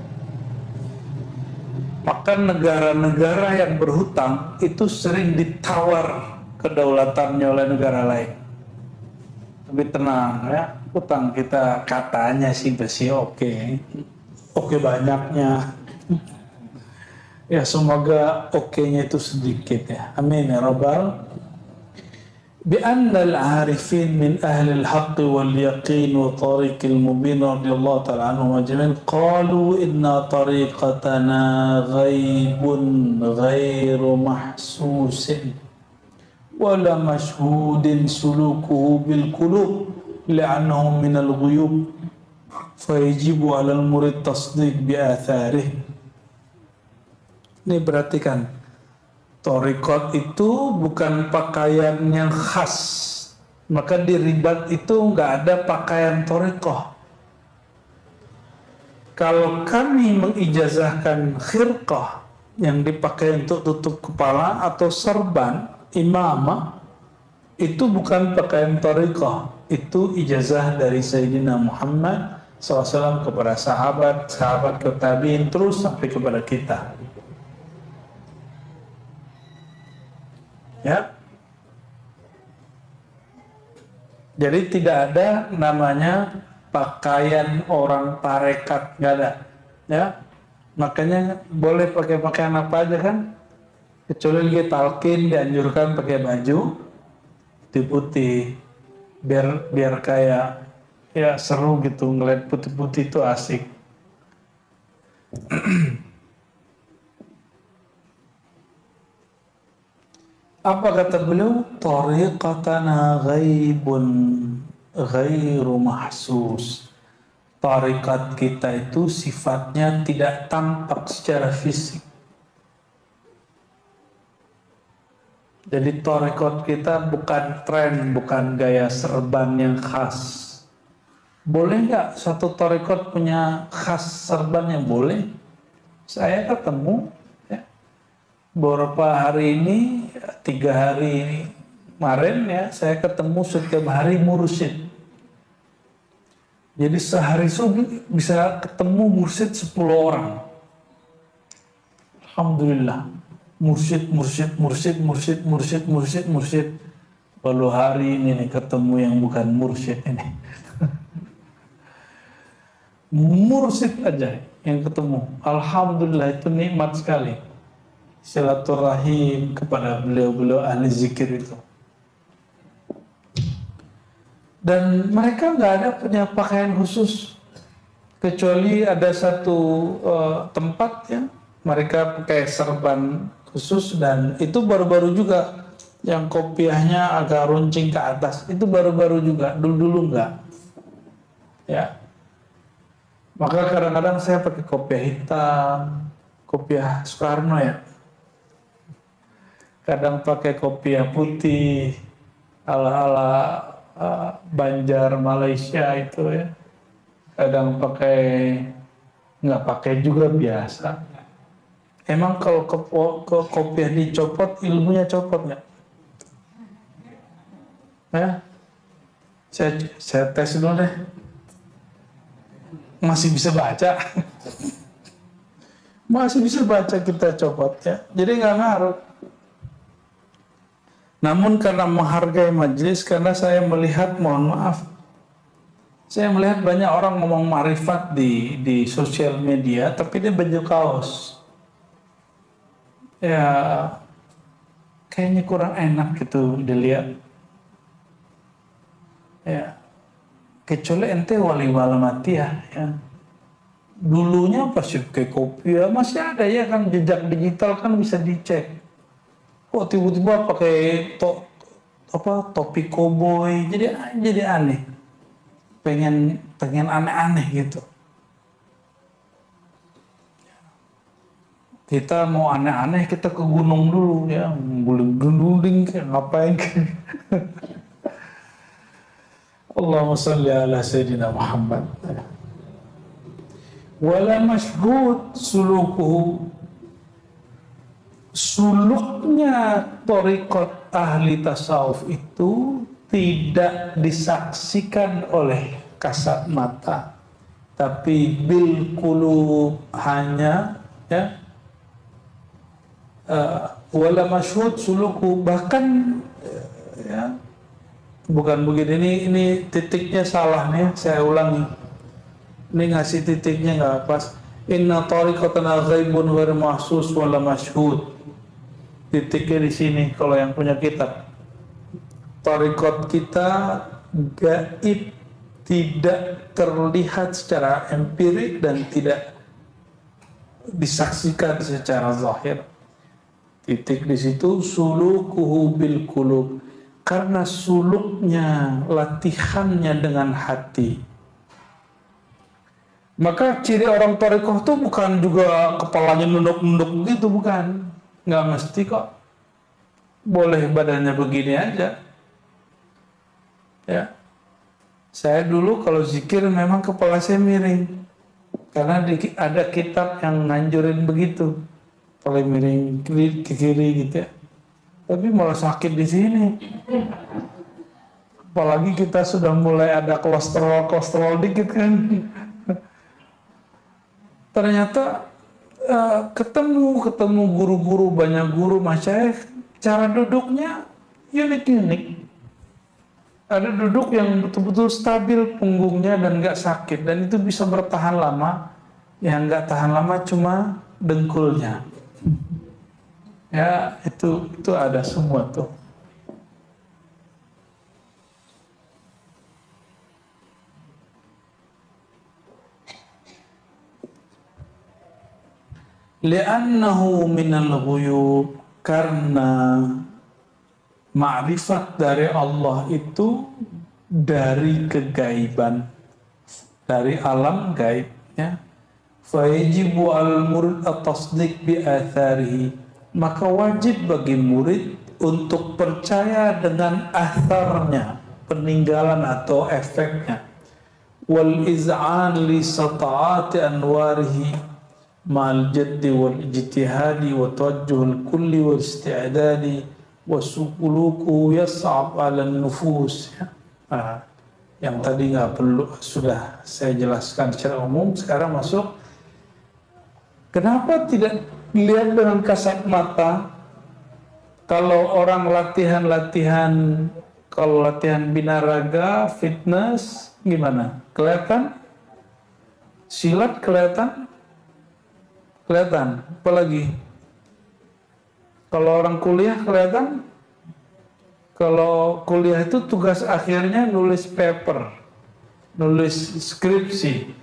Maka negara-negara yang berhutang itu sering ditawar kedaulatannya oleh negara lain. Tapi tenang ya, hutang kita katanya sih bersih, oke banyaknya. Ya semoga oke-nya itu sedikit ya. Amin ya rabbal. بأن العارفين من أهل الحق واليقين وطريق المبين رضي الله تعالى عنهم أجمعين قالوا إن طريقتنا غيب غير محسوس ولا مشهود سلوكه بالقلوب لأنه من الغيوب فيجب على المريد تصديق بآثاره. Ini perhatikan, thariqat itu bukan pakaian yang khas, maka di ribat itu nggak ada pakaian thariqah. Kalau kami mengijazahkan khirqah yang dipakai untuk tutup kepala atau serban imamah, itu bukan pakaian thariqah, itu ijazah dari Sayyidina Muhammad SAW kepada sahabat ke tabi'in, terus sampai kepada kita. Ya, jadi tidak ada namanya pakaian orang tarekat, nggak ada. Ya, makanya boleh pakai pakaian apa aja kan? Kecuali dia talqin dianjurkan pakai baju putih-putih, biar kayak ya seru gitu ngeliat putih-putih itu asik. Apa kata beliau? Tariqatana ghaibun ghairu mahsus. Tarikat kita itu sifatnya tidak tampak secara fisik. Jadi tarikat kita bukan tren, bukan gaya serban yang khas. Boleh nggak satu tarikat punya khas serbannya? Boleh. Saya ketemu beberapa hari ini, 3 hari kemarin ya, saya ketemu setiap hari mursyid. Jadi sehari subuh bisa ketemu mursyid 10 orang. Alhamdulillah. Mursyid. Baru hari ini nih ketemu yang bukan mursyid ini. Mursyid aja yang ketemu. Alhamdulillah, itu nikmat sekali. Silaturahim kepada beliau-beliau ahli zikir itu. Dan mereka nggak ada punya pakaian khusus, kecuali ada satu tempat ya, mereka pakai serban khusus, dan itu baru-baru juga yang kopiahnya agak runcing ke atas, itu baru-baru juga, dulu-dulu enggak. Ya. Maka kadang-kadang saya pakai kopiah hitam, kopiah Soekarno ya. Kadang pakai kopiah putih ala-ala Banjar Malaysia itu ya. Kadang pakai, nggak pakai juga biasa. Emang kalau ke kopiah dicopot, ilmunya copot nggak? Ya, saya tes dulu deh. Masih bisa baca. Masih bisa baca, kita copot ya. Jadi nggak ngaruh. Namun karena menghargai majelis, karena saya melihat, mohon maaf, saya melihat banyak orang ngomong ma'rifat di sosial media, tapi dia baju kaos. Ya, kayaknya kurang enak gitu dilihat. Ya, kecuali ente wali mati ya. Dulunya pasti kayak kopi ya, masih ada ya kan, jejak digital kan bisa dicek. Kok tiba-tiba pakai topi koboi, jadi aneh. Pengen aneh-aneh gitu. Kita mau aneh-aneh, kita ke gunung dulu ya, guling-guling kayak ngapain. Allahumma shalli ala sayyidina Muhammad. Wala mashhud sulukuhu, suluknya thariqat ahli tasawuf itu tidak disaksikan oleh kasat mata, tapi bil qulub, hanya ya, wala mashhud suluku, bahkan ya, bukan begini, ini titiknya salah nih, saya ulangi, ini ngasih titiknya nggak pas. Inna tariqatana ghaibun ghairu mahsus wala mashhud. Titiknya di sini kalau yang punya kitab. Tariqat kita gaib, tidak terlihat secara empirik dan tidak disaksikan secara zahir. Titik di situ sulukuhu bil qulub, karena suluknya, latihannya dengan hati. Maka ciri orang thariqah itu bukan juga kepalanya nunduk-nunduk gitu, bukan. Nggak mesti kok. Boleh badannya begini aja. Ya. Saya dulu kalau zikir memang kepala saya miring. Karena ada kitab yang nganjurin begitu. Kepala miring ke kiri gitu ya. Tapi malah sakit di sini. Apalagi kita sudah mulai ada kolesterol dikit kan. Ternyata ketemu guru-guru, banyak guru masyayikh, cara duduknya unik-unik. Ada duduk yang betul-betul stabil punggungnya dan nggak sakit, dan itu bisa bertahan lama. Yang nggak tahan lama cuma dengkulnya. Ya, itu ada semua tuh. Li'annahu minal ghuyub, karena ma'rifat dari Allah itu dari kegaiban, dari alam gaib, ya. Fayajibu al-murid at-tasdiq bi atharihi, maka wajib bagi murid untuk percaya dengan atharnya, peninggalan atau efeknya. Wal iz'an li sata'ati anwarihi ma'al jaddi wal ijtihadi wa tawajjuhul kulli wal isti'dadi wa sukuluku yas'ab 'ala nufus. Yang tadi nggak perlu, sudah saya jelaskan secara umum. Sekarang masuk, kenapa tidak dilihat dengan kasat mata? Kalau orang latihan, kalau latihan binaraga, fitness, gimana? Kelihatan? Silat kelihatan? Kelihatan. Apalagi? Kalau orang kuliah kelihatan? Kalau kuliah itu tugas akhirnya nulis paper, nulis skripsi,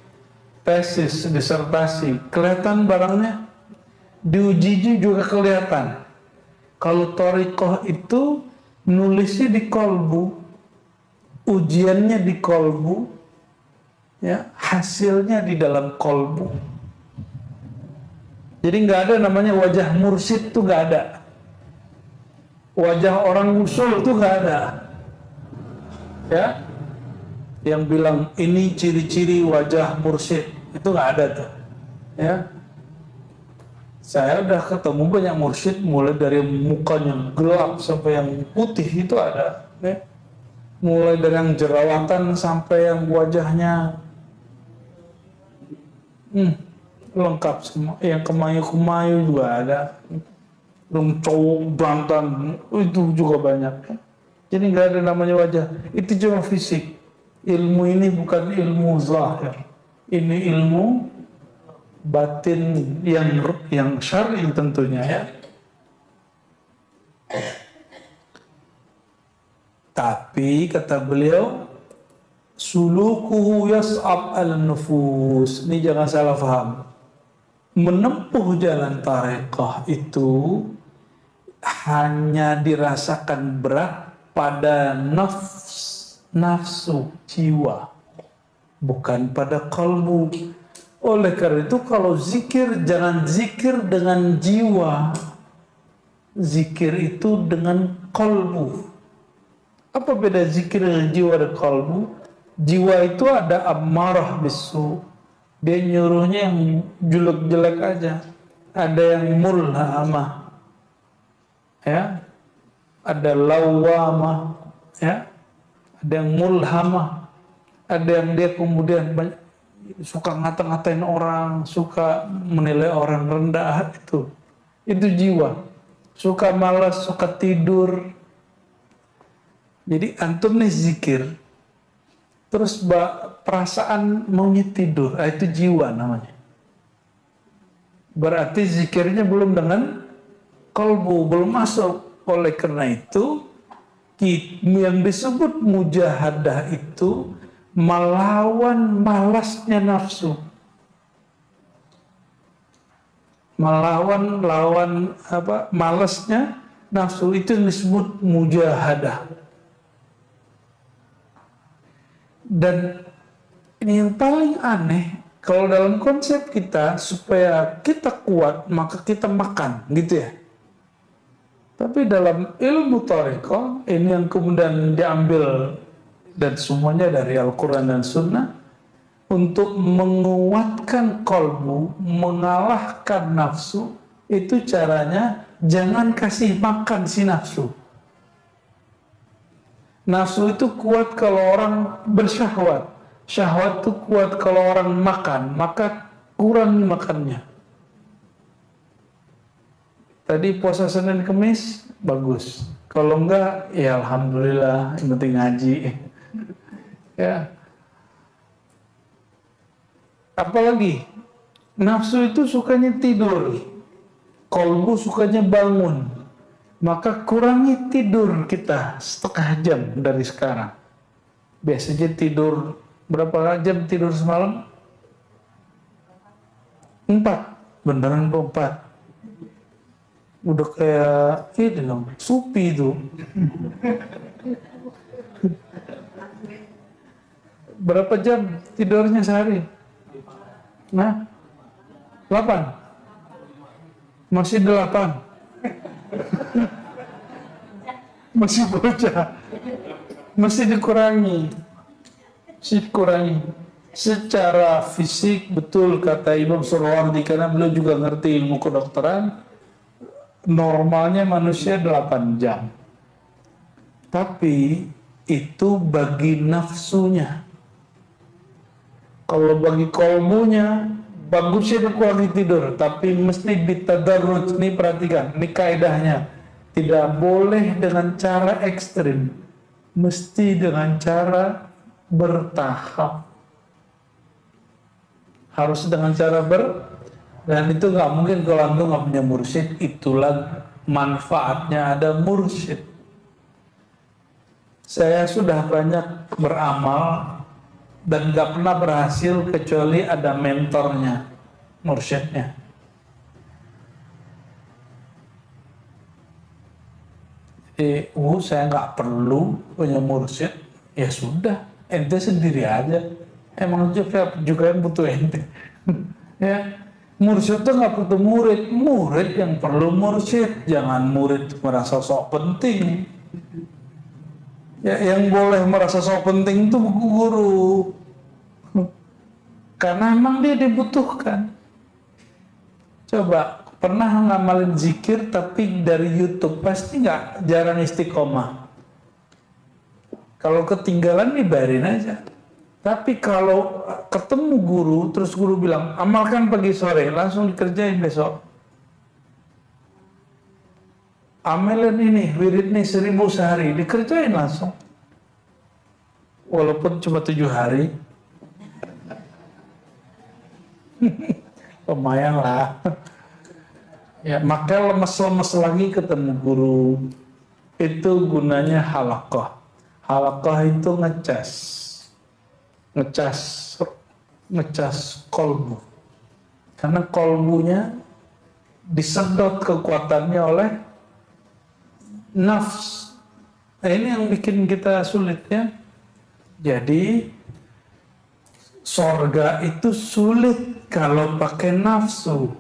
tesis, disertasi. Kelihatan barangnya? Diuji juga kelihatan. Kalau thariqah itu nulisnya di kolbu, ujiannya di kolbu, ya, hasilnya di dalam kolbu. Jadi nggak ada namanya wajah mursyid, tuh nggak ada. Wajah orang usul itu nggak ada, ya. Yang bilang ini ciri-ciri wajah mursyid, itu nggak ada tuh, ya. Saya udah ketemu banyak mursyid, mulai dari mukanya gelap sampai yang putih itu ada, ya. Mulai dari yang jerawatan sampai yang wajahnya lengkap semua, yang kemayu-kemayu juga ada. Cowok jantan itu juga banyak. Jadi nggak ada namanya wajah, itu cuma fisik. Ilmu ini bukan ilmu zahir, ini ilmu batin yang syar'i tentunya, ya. Tapi kata beliau, sulukuhu yas'ab al-nufus. Ini jangan salah paham. Menempuh jalan thariqah itu hanya dirasakan berat pada nafsu jiwa, bukan pada kalbu. Oleh karena itu kalau zikir, jangan zikir dengan jiwa, zikir itu dengan kalbu. Apa beda zikir dengan jiwa dan kalbu? Jiwa itu ada ammarah bisu, dia nyuruhnya yang jelek-jelek aja. Ada yang mulhamah, ya, ada lawamah, ya, ada yang mulhamah, ada yang dia kemudian suka ngata-ngatain orang, suka menilai orang rendah, itu jiwa. Suka malas, suka tidur. Jadi antum nih zikir, terus perasaan maunya tidur, itu jiwa namanya. Berarti zikirnya belum dengan kalbu, belum masuk. Oleh karena itu, yang disebut mujahadah itu melawan malasnya nafsu. Melawan malasnya nafsu, itu yang disebut mujahadah. Dan ini yang paling aneh, kalau dalam konsep kita, supaya kita kuat, maka kita makan, gitu ya. Tapi dalam ilmu thariqah, ini yang kemudian diambil dan semuanya dari Al-Quran dan Sunnah, untuk menguatkan kolbu, mengalahkan nafsu, itu caranya jangan kasih makan si nafsu. Nafsu itu kuat kalau orang bersyahwat. Syahwat itu kuat kalau orang makan, maka kurangi makannya. Tadi puasa Senin Kemis, bagus. Kalau enggak, ya alhamdulillah, yang penting ngaji. Ya, apalagi nafsu itu sukanya tidur, kolbu sukanya bangun. Maka kurangi tidur kita setengah jam dari sekarang. Biasanya tidur berapa jam tidur semalam? 4. Beneran 4. Udah kayak ini dong, supi itu. Berapa jam tidurnya sehari? Nah, 8. Masih 8. Masih bocah. Mesti dikurangi. Secara fisik betul kata Imam Surwardi, karena beliau juga ngerti ilmu kedokteran. Normalnya manusia 8 jam. Tapi itu bagi nafsunya. Kalau bagi kolbunya, bagusnya dikurangi tidur, tapi mesti bitadarruj. Nih perhatikan, ini kaidahnya. Tidak boleh dengan cara ekstrim, mesti dengan cara bertahap. Harus dengan cara dan itu nggak mungkin kalau antum nggak punya mursyid. Itulah manfaatnya ada mursyid. Saya sudah banyak beramal dan nggak pernah berhasil kecuali ada mentornya, mursyidnya. Saya nggak perlu punya mursyid. Ya sudah, ente sendiri aja. Emang juga yang butuh ente. Ya, mursyid itu nggak butuh murid. Murid yang perlu mursyid. Jangan murid merasa sok penting. Ya, yang boleh merasa sok penting itu guru. Karena emang dia dibutuhkan. Coba pernah ngamalin zikir tapi dari YouTube, pasti jarang istiqomah. Kalau ketinggalan dibayarin aja. Tapi kalau ketemu guru, terus guru bilang amalkan pagi sore, langsung dikerjain besok. Amalin ini, wirid nih 1000 sehari, dikerjain langsung. Walaupun cuma 7 hari. Lumayan lah. Ya, maka lemes-lemes lagi ketemu guru. Itu gunanya halaqah. Halaqah itu ngecas kolbu. Karena kolbunya disedot kekuatannya oleh nafs. Nah, ini yang bikin kita sulit ya. Jadi sorga itu sulit kalau pakai nafsu.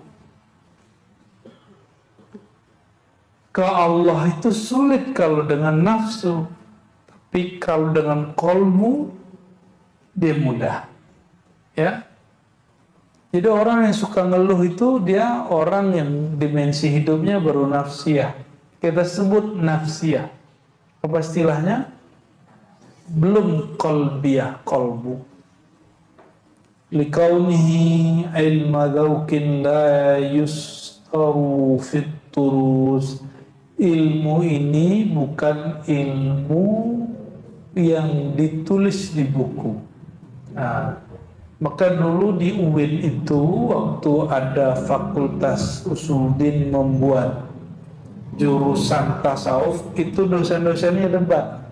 Ke Allah itu sulit kalau dengan nafsu, tapi kalau dengan kolbu dia mudah. Ya, jadi orang yang suka ngeluh itu dia orang yang dimensi hidupnya baru nafsiyah. Kita sebut nafsiyah. Apa istilahnya? Belum kolbiyah, kolbu. Likaunihi ilma dzauqin la yustaru fit turus. Ilmu ini bukan ilmu yang ditulis di buku. Nah, maka dulu di UIN itu waktu ada fakultas Usuluddin membuat jurusan tasawuf, itu dosen-dosennya debat.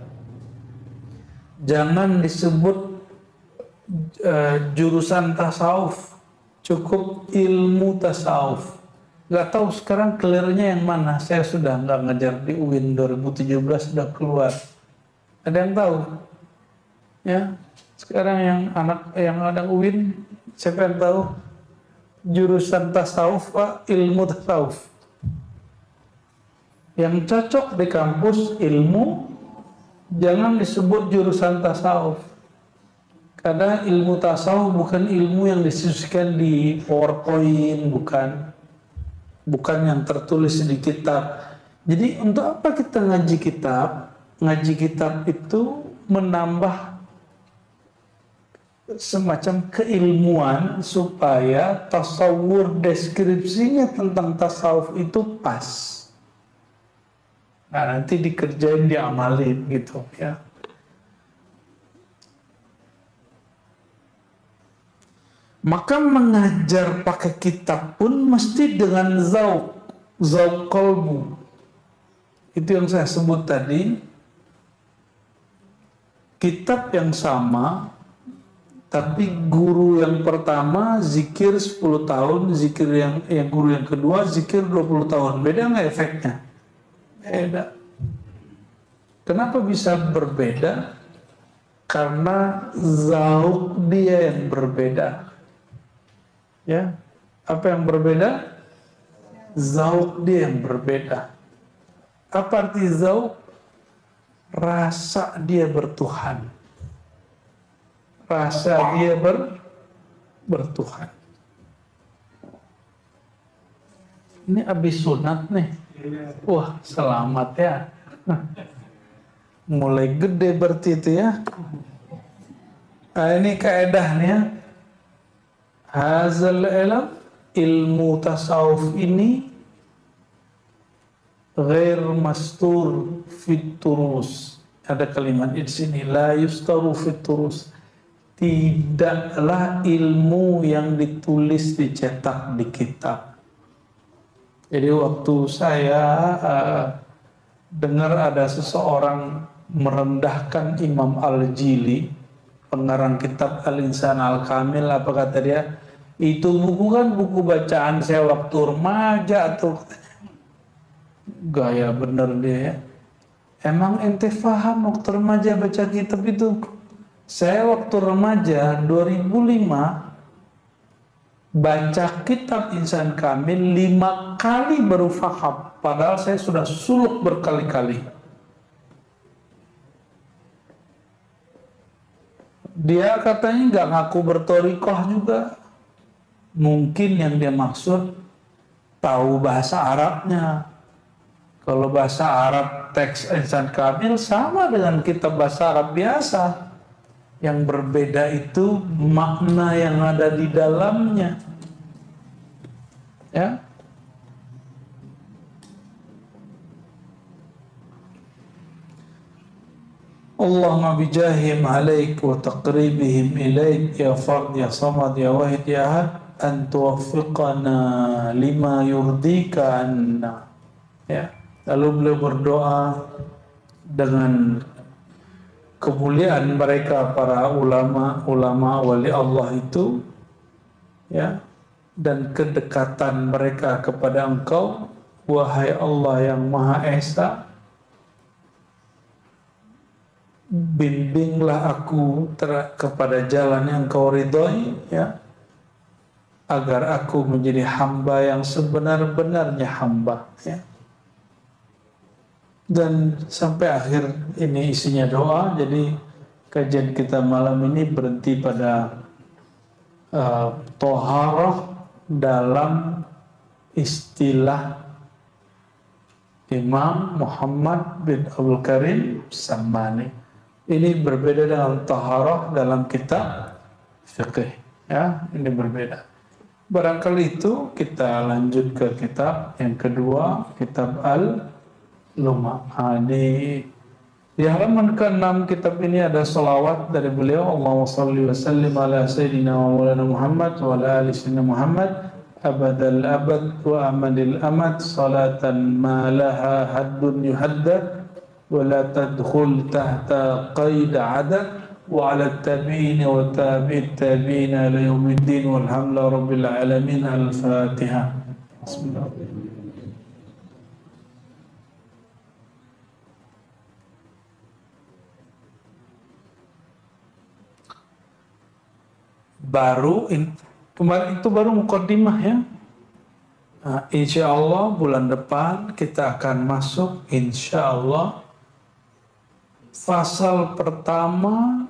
Jangan disebut jurusan tasawuf, cukup ilmu tasawuf. Gak tahu sekarang clearnya yang mana. Saya sudah nggak ngajar di UIN 2017, sudah keluar. Ada yang tahu? Ya, sekarang yang ada UIN, siapa yang tahu? Jurusan tasawuf, Pak, ilmu tasawuf. Yang cocok di kampus ilmu, jangan disebut jurusan tasawuf. Karena ilmu tasawuf bukan ilmu yang disusun di PowerPoint, bukan yang tertulis di kitab. Jadi untuk apa kita ngaji kitab? Ngaji kitab itu menambah semacam keilmuan supaya tasawur deskripsinya tentang tasawuf itu pas. Nah, nanti dikerjain, diamalin gitu ya. Maka mengajar pakai kitab pun mesti dengan zauk kolbu. Itu yang saya sebut tadi. Kitab yang sama, tapi guru yang pertama zikir 10 tahun, zikir yang guru yang kedua zikir 20 tahun. Beda nggak efeknya? Beda. Kenapa bisa berbeda? Karena zauk dia yang berbeda. Ya, apa yang berbeda? Zauk dia yang berbeda. Apa arti zauk? Rasa dia bertuhan. Rasa dia bertuhan. Ini habis sunat nih. Wah, selamat ya. Mulai gede berarti itu ya. Nah, ini kaedahnya. Hazal ilmu tasawuf ini ghair mastur fit turus. Ada kalimat di sini, la yustaru fit turus. Tidaklah ilmu yang ditulis dicetak di kitab. Jadi waktu saya dengar ada seseorang merendahkan Imam Al-Jili, pengarang kitab Al-Insan Al-Kamil, apa kata dia? Itu buku kan buku bacaan saya waktu remaja tuh. Gaya bener dia ya. Emang ente paham waktu remaja baca kitab itu? Saya waktu remaja 2005 baca kitab Insan Kamil 5 kali baru paham. Padahal saya sudah suluk berkali-kali. Dia katanya nggak ngaku bertorikoh juga. Mungkin yang dia maksud tahu bahasa Arabnya. Kalau bahasa Arab teks Insan Kamil sama dengan kitab bahasa Arab biasa. Yang berbeda itu makna yang ada di dalamnya. Ya. Allahumma bijahim alaik wa taqribihim ilaik ya fard ya samad ya wahid ya ahad an tuwaffiqana lima yurdika anna. Ya. Lalu beliau berdoa dengan kemuliaan mereka para ulama wali Allah itu, ya, dan kedekatan mereka kepada Engkau, wahai Allah yang Maha Esa, bimbinglah aku kepada jalan yang Engkau ridhoi, ya, agar aku menjadi hamba yang sebenar-benarnya hamba, ya. Dan sampai akhir ini isinya doa. Jadi kajian kita malam ini berhenti pada toharah dalam istilah Imam Muhammad bin Abdul Karim Sammani. Ini berbeda dengan toharah dalam kitab fiqh, ya, ini berbeda. Barangkali itu kita lanjut ke kitab yang kedua, kitab Al-Luma. Di halaman ke-6 kitab ini ada salawat dari beliau. Allahumma salli wa sallim ala sayyidina wa maulana Muhammad wa ala ali sayyidina Muhammad abadal abad wa amadil amad salatan ma laha haddun yuhaddad wa la tadkhul tahta qaid adad wa ala tabi'in wa tabi'it tabi'in ila yaumiddin walhamdulillahi rabbil alamin. Al-Fatihah. Bismillahirrahmanirrahim. Kemarin itu baru mukaddimah ya. Nah, insya Allah bulan depan kita akan masuk insya Allah fasal pertama,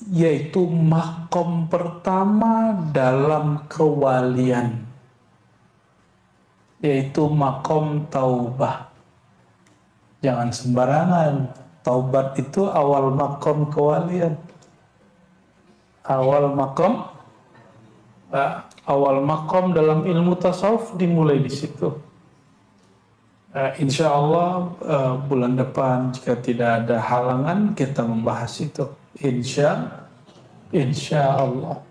yaitu makom pertama dalam kewalian, yaitu makom taubah. Jangan sembarangan, taubat itu awal makom kewalian. Awal makom dalam ilmu tasawuf dimulai di situ. Insya Allah bulan depan jika tidak ada halangan kita membahas itu. Insya Allah.